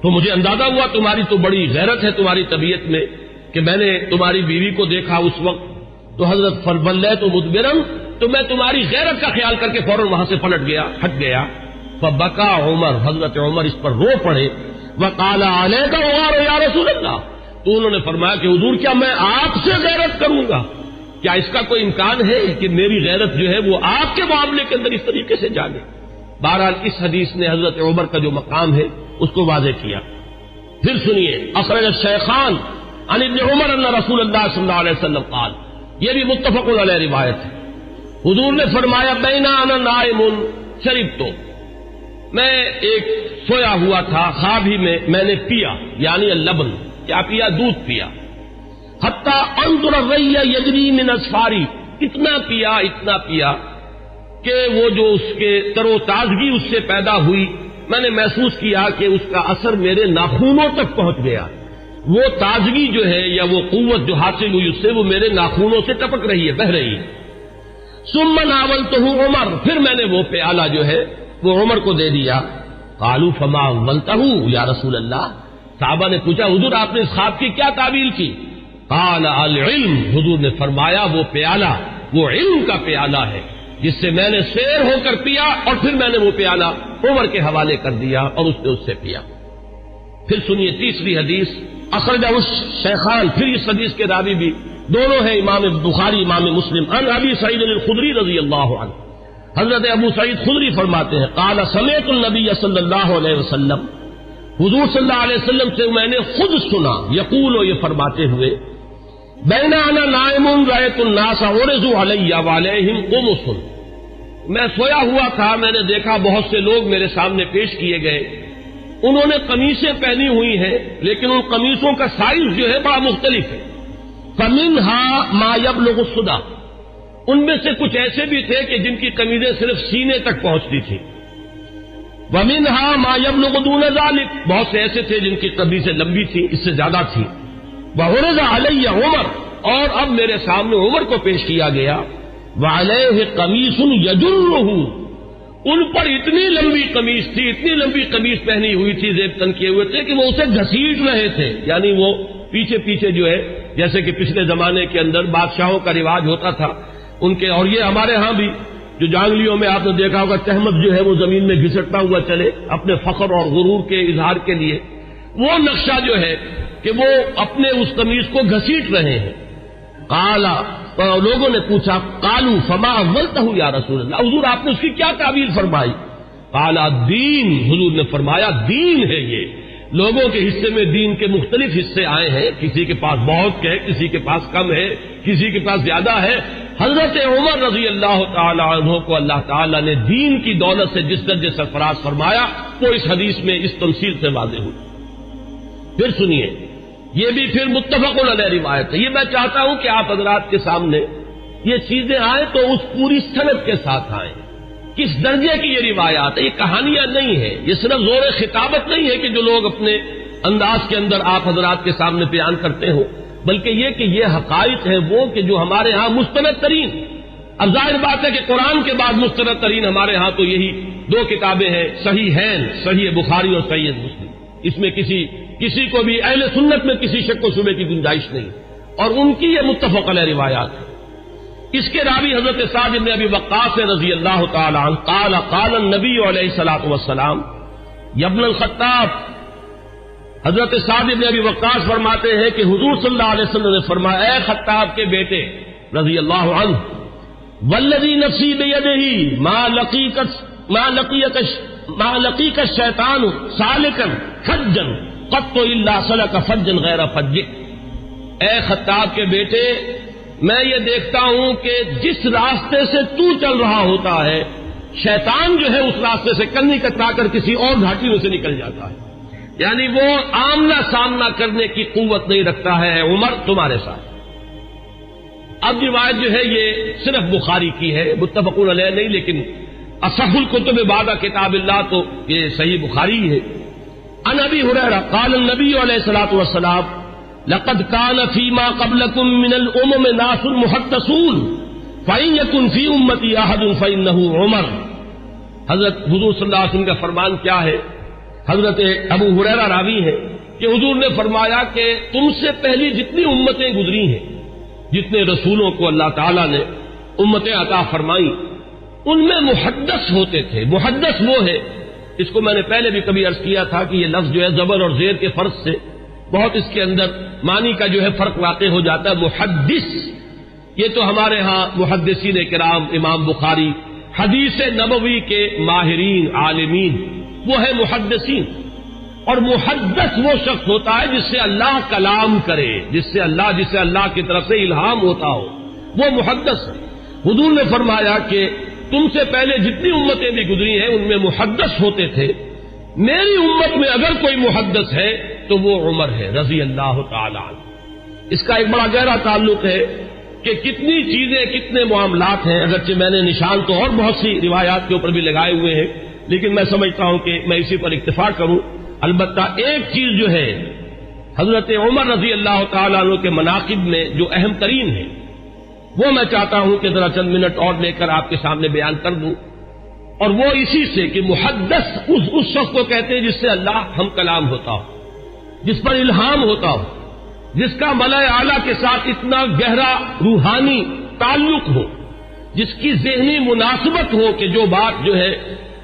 تو مجھے اندازہ ہوا تمہاری تو بڑی غیرت ہے تمہاری طبیعت میں کہ میں نے تمہاری بیوی کو دیکھا اس وقت، تو حضرت فَلَّيْتُ مُدْبِرًا، تو میں تمہاری غیرت کا خیال کر کے فوراً وہاں سے ہٹ گیا۔ فبکا عمر، حضرت عمر اس پر رو پڑے، وقال علیک غار یا رسول اللہ، تو انہوں نے فرمایا کہ حضور کیا میں آپ سے غیرت کروں گا؟ کیا اس کا کوئی امکان ہے کہ میری غیرت جو ہے وہ آپ کے معاملے کے اندر اس طریقے سے جاگے؟ بہرحال اس حدیث نے حضرت عمر کا جو مقام ہے اس کو واضح کیا۔ پھر سنیے، اخرج الشیخان عن ابن عمر ان رسول اللہ صلی اللہ علیہ وسلم قال، یہ بھی متفق علیہ روایت ہے، حضور نے فرمایا بین انا نائم شربت، میں ایک سویا ہوا تھا، خواب ہی میں نے پیا، یعنی اللبن، کیا پیا؟ دودھ پیا، حتی انظر الری یجری من اصفاری، اتنا پیا کہ وہ جو اس کے تر و تازگی اس سے پیدا ہوئی، میں نے محسوس کیا کہ اس کا اثر میرے ناخنوں تک پہنچ گیا، وہ تازگی جو ہے یا وہ قوت جو حاصل ہوئی اس سے وہ میرے ناخنوں سے ٹپک رہی ہے، بہہ رہی ہے۔ ثم ناولتہ عمر، پھر میں نے وہ پیالہ جو ہے وہ عمر کو دے دیا۔ قالوا فما اولتہ یا رسول اللہ، صحابہ نے پوچھا حضور آپ نے اس خواب کی کیا تعبیر کی؟ قال العلم، حضور نے فرمایا وہ پیالہ وہ علم کا پیالہ ہے جس سے میں نے سیر ہو کر پیا، اور پھر میں نے وہ پیالہ عمر کے حوالے کر دیا اور اس نے اس سے پیا۔ پھر سنیے تیسری حدیث، اخرجہ الشیخان، پھر اس حدیث کے راوی بھی دونوں ہیں امام بخاری امام مسلم، عن ابی سعید الخدری رضی اللہ عنہ، حضرت ابو سعید خدری فرماتے ہیں قال سمعت النبی صلی اللہ علیہ وسلم، حضور صلی اللہ علیہ وسلم سے میں نے خود سنا، یقول، یہ فرماتے ہوئے، بین انا نائم رأیت الناس عرضوا علی وعلیہم قمص، میں سویا ہوا تھا، میں نے دیکھا بہت سے لوگ میرے سامنے پیش کیے گئے، انہوں نے قمیصیں پہنی ہوئی ہیں لیکن ان قمیصوں کا سائز جو ہے بڑا مختلف ہے۔ فمنها ما يبلغ الصدى، ان میں سے کچھ ایسے بھی تھے کہ جن کی قمیضیں صرف سینے تک پہنچتی تھی۔ ومنها ما يبلغ دون ذلك، بہت سے ایسے تھے جن کی قمیضیں لمبی تھیں، اس سے زیادہ تھی۔ وعرض علی عمر، اور اب میرے سامنے عمر کو پیش کیا گیا، وعلیہ قمیص یجرہ، ان پر اتنی لمبی قمیص تھی، اتنی لمبی قمیص پہنی ہوئی تھی، زیب تن کیے ہوئے تھے کہ وہ اسے گھسیٹ رہے تھے، یعنی وہ پیچھے پیچھے جو ہے، جیسے کہ پچھلے زمانے کے اندر بادشاہوں کا رواج ہوتا تھا ان کے، اور یہ ہمارے ہاں بھی جو جانگلیوں میں آپ نے دیکھا ہوگا تہمت جو ہے وہ زمین میں گھسٹتا ہوا چلے اپنے فخر اور غرور کے اظہار کے لیے، وہ نقشہ جو ہے کہ وہ اپنے اس قمیص کو گھسیٹ رہے ہیں۔ قالا، لوگوں نے پوچھا، قالوا فما اولتہ یا رسول اللہ، حضور آپ نے اس کی کیا تعبیر فرمائی؟ قالا دین، حضور نے فرمایا دین ہے، یہ لوگوں کے حصے میں دین کے مختلف حصے آئے ہیں، کسی کے پاس بہت ہے، کسی کے پاس کم ہے، کسی کے پاس زیادہ ہے۔ حضرت عمر رضی اللہ تعالی عنہ کو اللہ تعالی نے دین کی دولت سے جس درجے سرفراز فرمایا وہ اس حدیث میں اس تمثیل سے واضح ہوئی۔ پھر سنیے، یہ بھی پھر متفق علیہ روایت ہے، یہ میں چاہتا ہوں کہ آپ حضرات کے سامنے یہ چیزیں آئیں تو اس پوری سند کے ساتھ آئیں، کس درجے کی یہ روایات ہے، یہ کہانیاں نہیں ہیں، یہ صرف زور خطابت نہیں ہے کہ جو لوگ اپنے انداز کے اندر آپ حضرات کے سامنے بیان کرتے ہو، بلکہ یہ کہ یہ حقائق ہیں وہ کہ جو ہمارے ہاں مستند ترین، اب ظاہر بات ہے کہ قرآن کے بعد مستند ترین ہمارے ہاں تو یہی دو کتابیں ہیں، صحیحین، صحیح بخاری اور صحیح مسلم، اس میں کسی کو بھی اہل سنت میں کسی شک و شبے کی گنجائش نہیں، اور ان کی یہ متفق علیہ روایات ہے۔ اس کے راوی حضرت سعد بن ابی وقاص رضی اللہ تعالی عنہ قال قال النبی علیہ الصلوۃ والسلام یا ابن الخطاب، حضرت سعد بن ابی وقاص فرماتے ہیں کہ حضور صلی اللہ علیہ وسلم نے فرمایا، اے خطاب کے بیٹے رضی اللہ عنہ، والذی نفسی بیدہ ما لقیک الشیطان سالکا فجا قط الا سلک فجا غیر فجک، اے خطاب کے بیٹے میں یہ دیکھتا ہوں کہ جس راستے سے تو چل رہا ہوتا ہے شیطان جو ہے اس راستے سے کنی کترا کر کسی اور گھاٹی میں سے نکل جاتا ہے، یعنی وہ آمنا سامنا کرنے کی قوت نہیں رکھتا ہے عمر تمہارے ساتھ۔ اب روایت جو ہے یہ صرف بخاری کی ہے، متفق علیہ نہیں، لیکن اصح الکتب بعد کتاب اللہ تو یہ صحیح بخاری ہے۔ عن ابی ہریرہ قال النبی علیہ الصلوۃ والسلام لقد كان فيما قبلكم من الامم ناس محدثون فإن يكن في امتي احد فإنه عمر، حضرت حضور صلی اللہ علیہ وسلم کا فرمان کیا ہے؟ حضرت ابو ہریرہ راوی ہے کہ حضور نے فرمایا کہ تم سے پہلی جتنی امتیں گزری ہیں، جتنے رسولوں کو اللہ تعالیٰ نے امتیں عطا فرمائی، ان میں محدث ہوتے تھے۔ محدث وہ ہے، اس کو میں نے پہلے بھی کبھی عرض کیا تھا کہ یہ لفظ جو ہے زبر اور زیر کے فرق سے بہت اس کے اندر معنی کا جو ہے فرق واقع ہو جاتا ہے۔ محدث یہ تو ہمارے ہاں محدثین کرام، امام بخاری، حدیث نبوی کے ماہرین عالمین وہ ہے محدثین، اور محدث وہ شخص ہوتا ہے جس سے اللہ کلام کرے، جسے اللہ کی طرف سے الہام ہوتا ہو، وہ محدث ہے۔ حضور نے فرمایا کہ تم سے پہلے جتنی امتیں بھی گزری ہیں ان میں محدث ہوتے تھے، میری امت میں اگر کوئی محدث ہے تو وہ عمر ہے رضی اللہ تعالی عنہ۔ اس کا ایک بڑا گہرا تعلق ہے کہ کتنی چیزیں، کتنے معاملات ہیں، اگرچہ میں نے نشان تو اور بہت سی روایات کے اوپر بھی لگائے ہوئے ہیں، لیکن میں سمجھتا ہوں کہ میں اسی پر اکتفا کروں۔ البتہ ایک چیز جو ہے حضرت عمر رضی اللہ تعالیٰ عنہ کے مناقب میں جو اہم ترین ہے، وہ میں چاہتا ہوں کہ ذرا چند منٹ اور لے کر آپ کے سامنے بیان کر دوں، اور وہ اسی سے کہ محدث اس شخص کو کہتے ہیں جس سے اللہ ہم کلام ہوتا ہو، جس پر الہام ہوتا ہو، جس کا ملائے اعلیٰ کے ساتھ اتنا گہرا روحانی تعلق ہو، جس کی ذہنی مناسبت ہو کہ جو بات جو ہے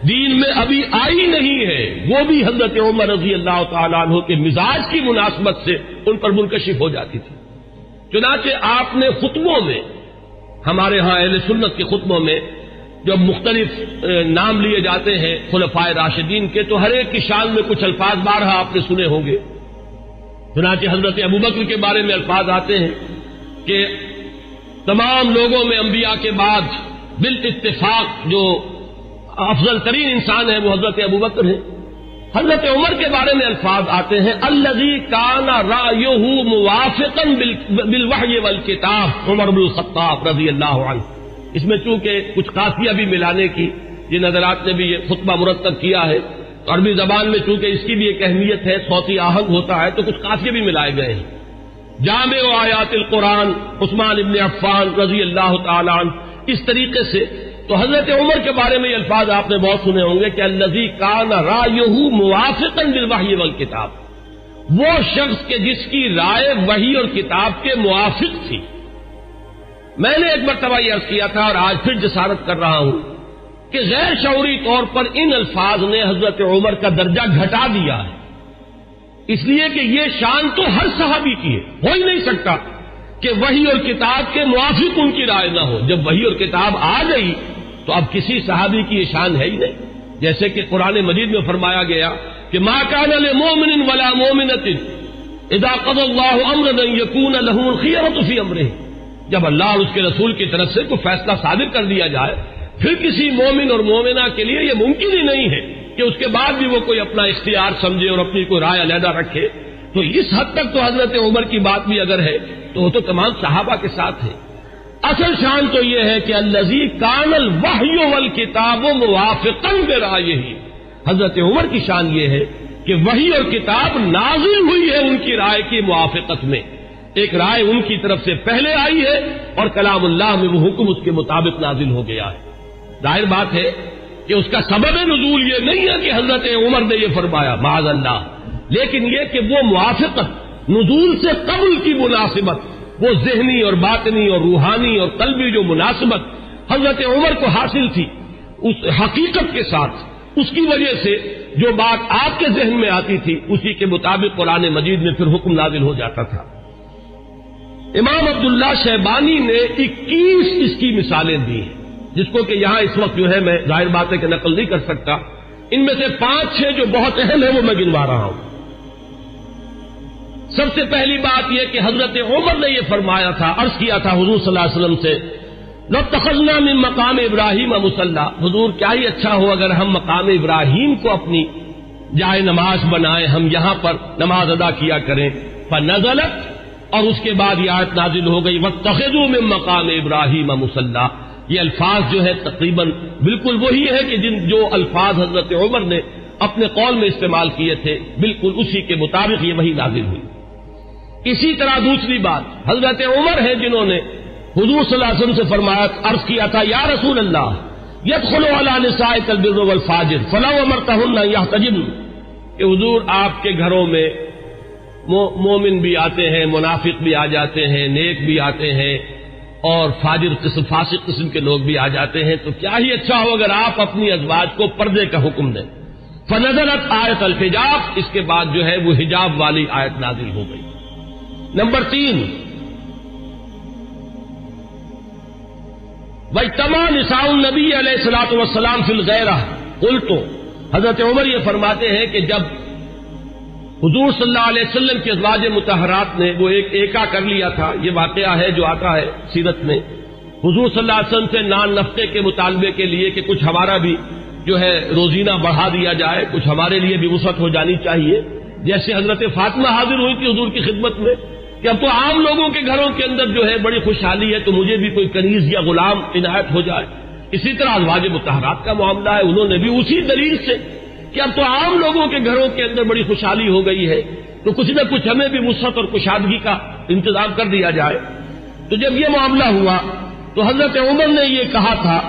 دین میں ابھی آئی نہیں ہے وہ بھی حضرت عمر رضی اللہ تعالیٰ عنہ کے مزاج کی مناسبت سے ان پر منکشف ہو جاتی تھی۔ چنانچہ آپ نے خطبوں میں، ہمارے ہاں اہل سنت کے خطبوں میں جب مختلف نام لیے جاتے ہیں خلفائے راشدین کے، تو ہر ایک کی شان میں کچھ الفاظ بارہا آپ نے سنے ہوں گے۔ چنانچہ حضرت ابوبکر کے بارے میں الفاظ آتے ہیں کہ تمام لوگوں میں انبیاء کے بعد بالاتفاق جو افضل ترین انسان ہے وہ حضرت ابوبکر ہیں۔ حضرت عمر کے بارے میں الفاظ آتے ہیں الذی کان رأیہ موافقا بالوحی والکتاب، عمر بن الخطاب رضی اللہ عنہ۔ اس میں چونکہ کچھ قافیہ بھی ملانے کی جن حضرات نے بھی یہ خطبہ مرتب کیا ہے، تو عربی زبان میں چونکہ اس کی بھی ایک اہمیت ہے، صوتی آہنگ ہوتا ہے، تو کچھ قافیے بھی ملائے گئے ہیں۔ جامع آیات القرآن عثمان ابن عفان رضی اللہ تعالی عنہ، اس طریقے سے تو حضرت عمر کے بارے میں یہ الفاظ آپ نے بہت سنے ہوں گے کہ الذی کان رأیہ موافقا بالوحی والکتاب، وہ شخص کے جس کی رائے وحی اور کتاب کے موافق تھی۔ میں نے ایک مرتبہ یہ عرض کیا تھا اور آج پھر جسارت کر رہا ہوں کہ غیر شعوری طور پر ان الفاظ نے حضرت عمر کا درجہ گھٹا دیا ہے، اس لیے کہ یہ شان تو ہر صحابی کی ہے، ہو ہی نہیں سکتا کہ وحی اور کتاب کے موافق ان کی رائے نہ ہو۔ جب وحی اور کتاب آ گئی تو اب کسی صحابی کی یہ شان ہے ہی نہیں، جیسے کہ قرآن مجید میں فرمایا گیا کہ ما کان لمؤمن ولا مؤمنۃ اذا قضى الله امرا ان يكون له الخيرة في امره، جب اللہ اور اس کے رسول کی طرف سے کوئی فیصلہ صادر کر دیا جائے پھر کسی مومن اور مومنہ کے لیے یہ ممکن ہی نہیں ہے کہ اس کے بعد بھی وہ کوئی اپنا اختیار سمجھے اور اپنی کوئی رائے علیحدہ رکھے۔ تو اس حد تک تو حضرت عمر کی بات بھی اگر ہے تو وہ تو تمام صحابہ کے ساتھ ہے۔ اصل شان تو یہ ہے کہ الذی کان الوحی والکتاب موافقا برأیہ، حضرت عمر کی شان یہ ہے کہ وحی اور کتاب نازل ہوئی ہے ان کی رائے کی موافقت میں، ایک رائے ان کی طرف سے پہلے آئی ہے اور کلام اللہ میں وہ حکم اس کے مطابق نازل ہو گیا ہے۔ ظاہر بات ہے کہ اس کا سبب نزول یہ نہیں ہے کہ حضرت عمر نے یہ فرمایا، معاذ اللہ، لیکن یہ کہ وہ موافقت نزول سے قبل کی مناسبت، وہ ذہنی اور باطنی اور روحانی اور قلبی جو مناسبت حضرت عمر کو حاصل تھی اس حقیقت کے ساتھ، اس کی وجہ سے جو بات آپ کے ذہن میں آتی تھی اسی کے مطابق قرآن مجید میں پھر حکم نازل ہو جاتا تھا۔ امام عبداللہ شیبانی نے 21 اس کی مثالیں دی ہیں، جس کو کہ یہاں اس وقت جو ہے میں ظاہر بات ہے کہ نقل نہیں کر سکتا، ان میں سے 5-6 جو بہت اہم ہیں وہ میں گنوا رہا ہوں۔ سب سے پہلی بات یہ کہ حضرت عمر نے یہ فرمایا تھا، عرض کیا تھا حضور صلی اللہ علیہ وسلم سے، لَاتَّخَذْنَا مِن مقام ابراہیم مصلی، حضور کیا ہی اچھا ہو اگر ہم مقام ابراہیم کو اپنی جائے نماز بنائیں، ہم یہاں پر نماز ادا کیا کریں۔ فنزلت، اور اس کے بعد یہ آیت نازل ہو گئی وَاتَّخِذُوا مِن مقام ابراہیم مصلی۔ یہ الفاظ جو ہے تقریباً بالکل وہی ہے کہ جو الفاظ حضرت عمر نے اپنے قول میں استعمال کیے تھے، بالکل اسی کے مطابق یہ وہی نازل ہوئی۔ اسی طرح دوسری بات حضرت عمر ہیں جنہوں نے حضور صلی اللہ علیہ وسلم سے فرمایا، عرض کیا تھا یا رسول اللہ يدخل على نسائك البر والفاجر فلا امرتهن يحتجبن، کہ حضور آپ کے گھروں میں مومن بھی آتے ہیں، منافق بھی آ جاتے ہیں، نیک بھی آتے ہیں اور فاجر قسم، فاسق قسم کے لوگ بھی آ جاتے ہیں، تو کیا ہی اچھا ہو اگر آپ اپنی ازواج کو پردے کا حکم دیں۔ فنزلت آیت الحجاب، اس کے بعد جو ہے وہ حجاب والی آیت نازل ہو گئی۔ نمبر 3، وَاجْتَمَعَ نِسَاءُ النَّبِيِّ علیہ الصلوۃ والسلام فی الغیرہ، قلت، حضرت عمر یہ فرماتے ہیں کہ جب حضور صلی اللہ علیہ وسلم کی ازواج مطہرات نے وہ ایک ایکا کر لیا تھا، یہ واقعہ ہے جو آتا ہے سیرت میں، حضور صلی اللہ علیہ وسلم سے نان نفقے کے مطالبے کے لیے کہ کچھ ہمارا بھی جو ہے روزینہ بڑھا دیا جائے، کچھ ہمارے لیے بھی وسعت ہو جانی چاہیے. جیسے حضرت فاطمہ حاضر ہوئی تھی حضور کی خدمت میں کہ اب تو عام لوگوں کے گھروں کے اندر جو ہے بڑی خوشحالی ہے، تو مجھے بھی کوئی کنیز یا غلام عنایت ہو جائے. اسی طرح ازواج مطہرات کا معاملہ ہے، انہوں نے بھی اسی دلیل سے کہ اب تو عام لوگوں کے گھروں کے اندر بڑی خوشحالی ہو گئی ہے، تو کچھ نہ کچھ ہمیں بھی وسعت اور کشادگی کا انتظام کر دیا جائے. تو جب یہ معاملہ ہوا تو حضرت عمر نے یہ کہا تھا،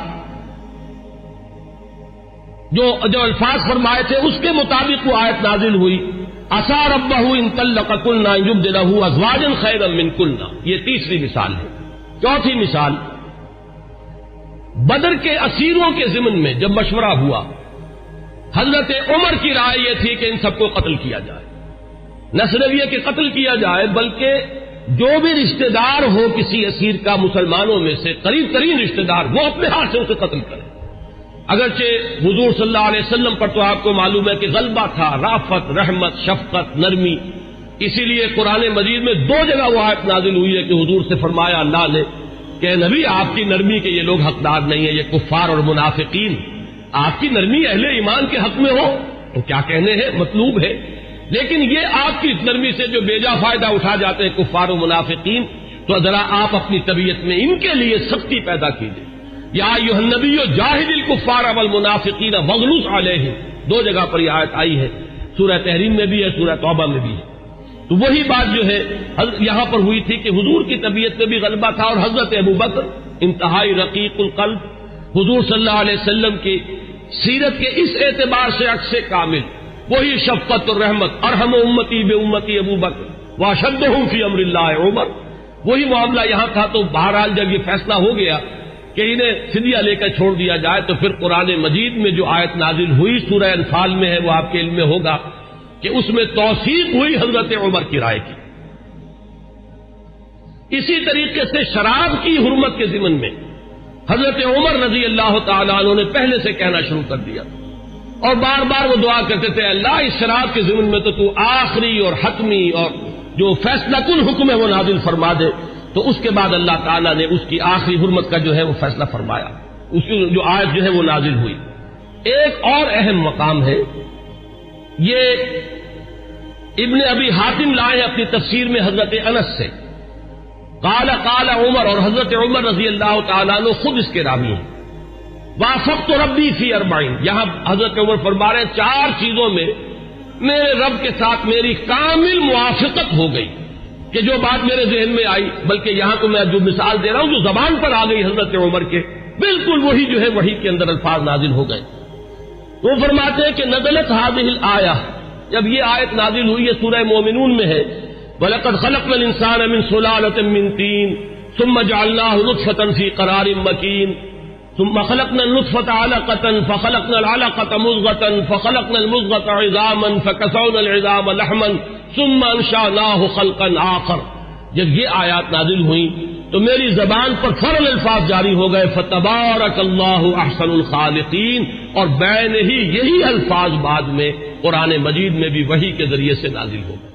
جو الفاظ فرمائے تھے اس کے مطابق وہ آیت نازل ہوئی، عسى ربه ان طلقكن ان يبدله ازواجا خيرا منكن. یہ تیسری مثال ہے. چوتھی مثال، بدر کے اسیروں کے ضمن میں جب مشورہ ہوا، حضرت عمر کی رائے یہ تھی کہ ان سب کو قتل کیا جائے. نہ صرف یہ کہ قتل کیا جائے بلکہ جو بھی رشتہ دار ہو کسی اسیر کا مسلمانوں میں سے، قریب ترین رشتہ دار، وہ اپنے ہاتھ سے اسے قتل کرے. اگرچہ حضور صلی اللہ علیہ وسلم پر تو آپ کو معلوم ہے کہ غلبہ تھا، رافت، رحمت، شفقت، نرمی. اسی لیے قرآن مجید میں 2 جگہ وہ آیت نازل ہوئی ہے کہ حضور سے فرمایا اللہ نے کہ نبی آپ کی نرمی کے یہ لوگ حقدار نہیں ہیں، یہ کفار اور منافقین. آپ کی نرمی اہل ایمان کے حق میں ہو تو کیا کہنے ہیں، مطلوب ہے. لیکن یہ آپ کی نرمی سے جو بیجا فائدہ اٹھا جاتے ہیں کفار و منافقین، تو ذرا آپ اپنی طبیعت میں ان کے لیے سختی پیدا کیجیے. یا ایھا النبی جاہد الکفار والمنافقین واغلظ علیہم. 2 جگہ پر یہ آیت آئی ہے، سورہ تحریم میں بھی ہے، سورہ توبہ میں بھی ہے. تو وہی بات جو ہے یہاں پر ہوئی تھی کہ حضور کی طبیعت میں بھی غلبہ تھا، اور حضرت ابوبکر انتہائی رقیق القلب، حضور صلی اللہ علیہ وسلم کی سیرت کے اس اعتبار سے عکس کامل، وہی شفقت اور رحمت. ارحم امتی بامتی ابوبکر واشدہم فی امر اللہ عمر. وہی معاملہ یہاں تھا. تو بہرحال جب یہ فیصلہ ہو گیا کہ انہیں فدیہ لے کر چھوڑ دیا جائے، تو پھر قرآن مجید میں جو آیت نازل ہوئی سورہ انفال میں ہے، وہ آپ کے علم میں ہوگا کہ اس میں توثیق ہوئی حضرت عمر کی رائے کی. اسی طریقے سے شراب کی حرمت کے ضمن میں حضرت عمر رضی اللہ تعالیٰ عنہ نے پہلے سے کہنا شروع کر دیا، اور بار بار وہ دعا کرتے تھے اللہ اس شراب کے ضمن میں تو آخری اور حتمی اور جو فیصلہ کن حکم ہے وہ نازل فرما دے. تو اس کے بعد اللہ تعالیٰ نے اس کی آخری حرمت کا جو ہے وہ فیصلہ فرمایا، اس کی جو آیت جو ہے وہ نازل ہوئی. ایک اور اہم مقام ہے، یہ ابن ابی حاتم لائے اپنی تفسیر میں حضرت انس سے، قال عمر، اور حضرت عمر رضی اللہ تعالیٰ عنہ خود اس کے راوی ہیں. وافقت ربی فی 40. یہاں حضرت عمر فرما رہے ہیں 4 چیزوں میں میرے رب کے ساتھ میری کامل موافقت ہو گئی کہ جو بات میرے ذہن میں آئی، بلکہ یہاں تو میں جو مثال دے رہا ہوں جو زبان پر آ گئی حضرت عمر کے، بالکل وہی جو ہے وحی کے اندر الفاظ نازل ہو گئے. وہ فرماتے ہیں کہ نزلت هذه الآیہ، جب یہ آیت نازل ہوئی ہے سورہ مومنون میں ہے، وَلَقَدْ خَلَقْنَا الْإِنسَانَ مِنْ سُلَالَةٍ مِنْ طِينٍ ثُمَّ جَعَلْنَاهُ نُطْفَةً فِي قَرَارٍ مَكِينٍ ثم خلقنا النطفة علقة فخلقنا العلقة مضغة فخلقنا المضغة عظاما فكسونا العظام لحما ثم انشأناه خلقا آخر. جب یہ آیات نازل ہوئیں تو میری زبان پر فوراً الفاظ جاری ہو گئے فتبارک اللہ احسن الخالقین، اور بین ہی یہی الفاظ بعد میں قرآن مجید میں بھی وحی کے ذریعے سے نازل ہو گئے.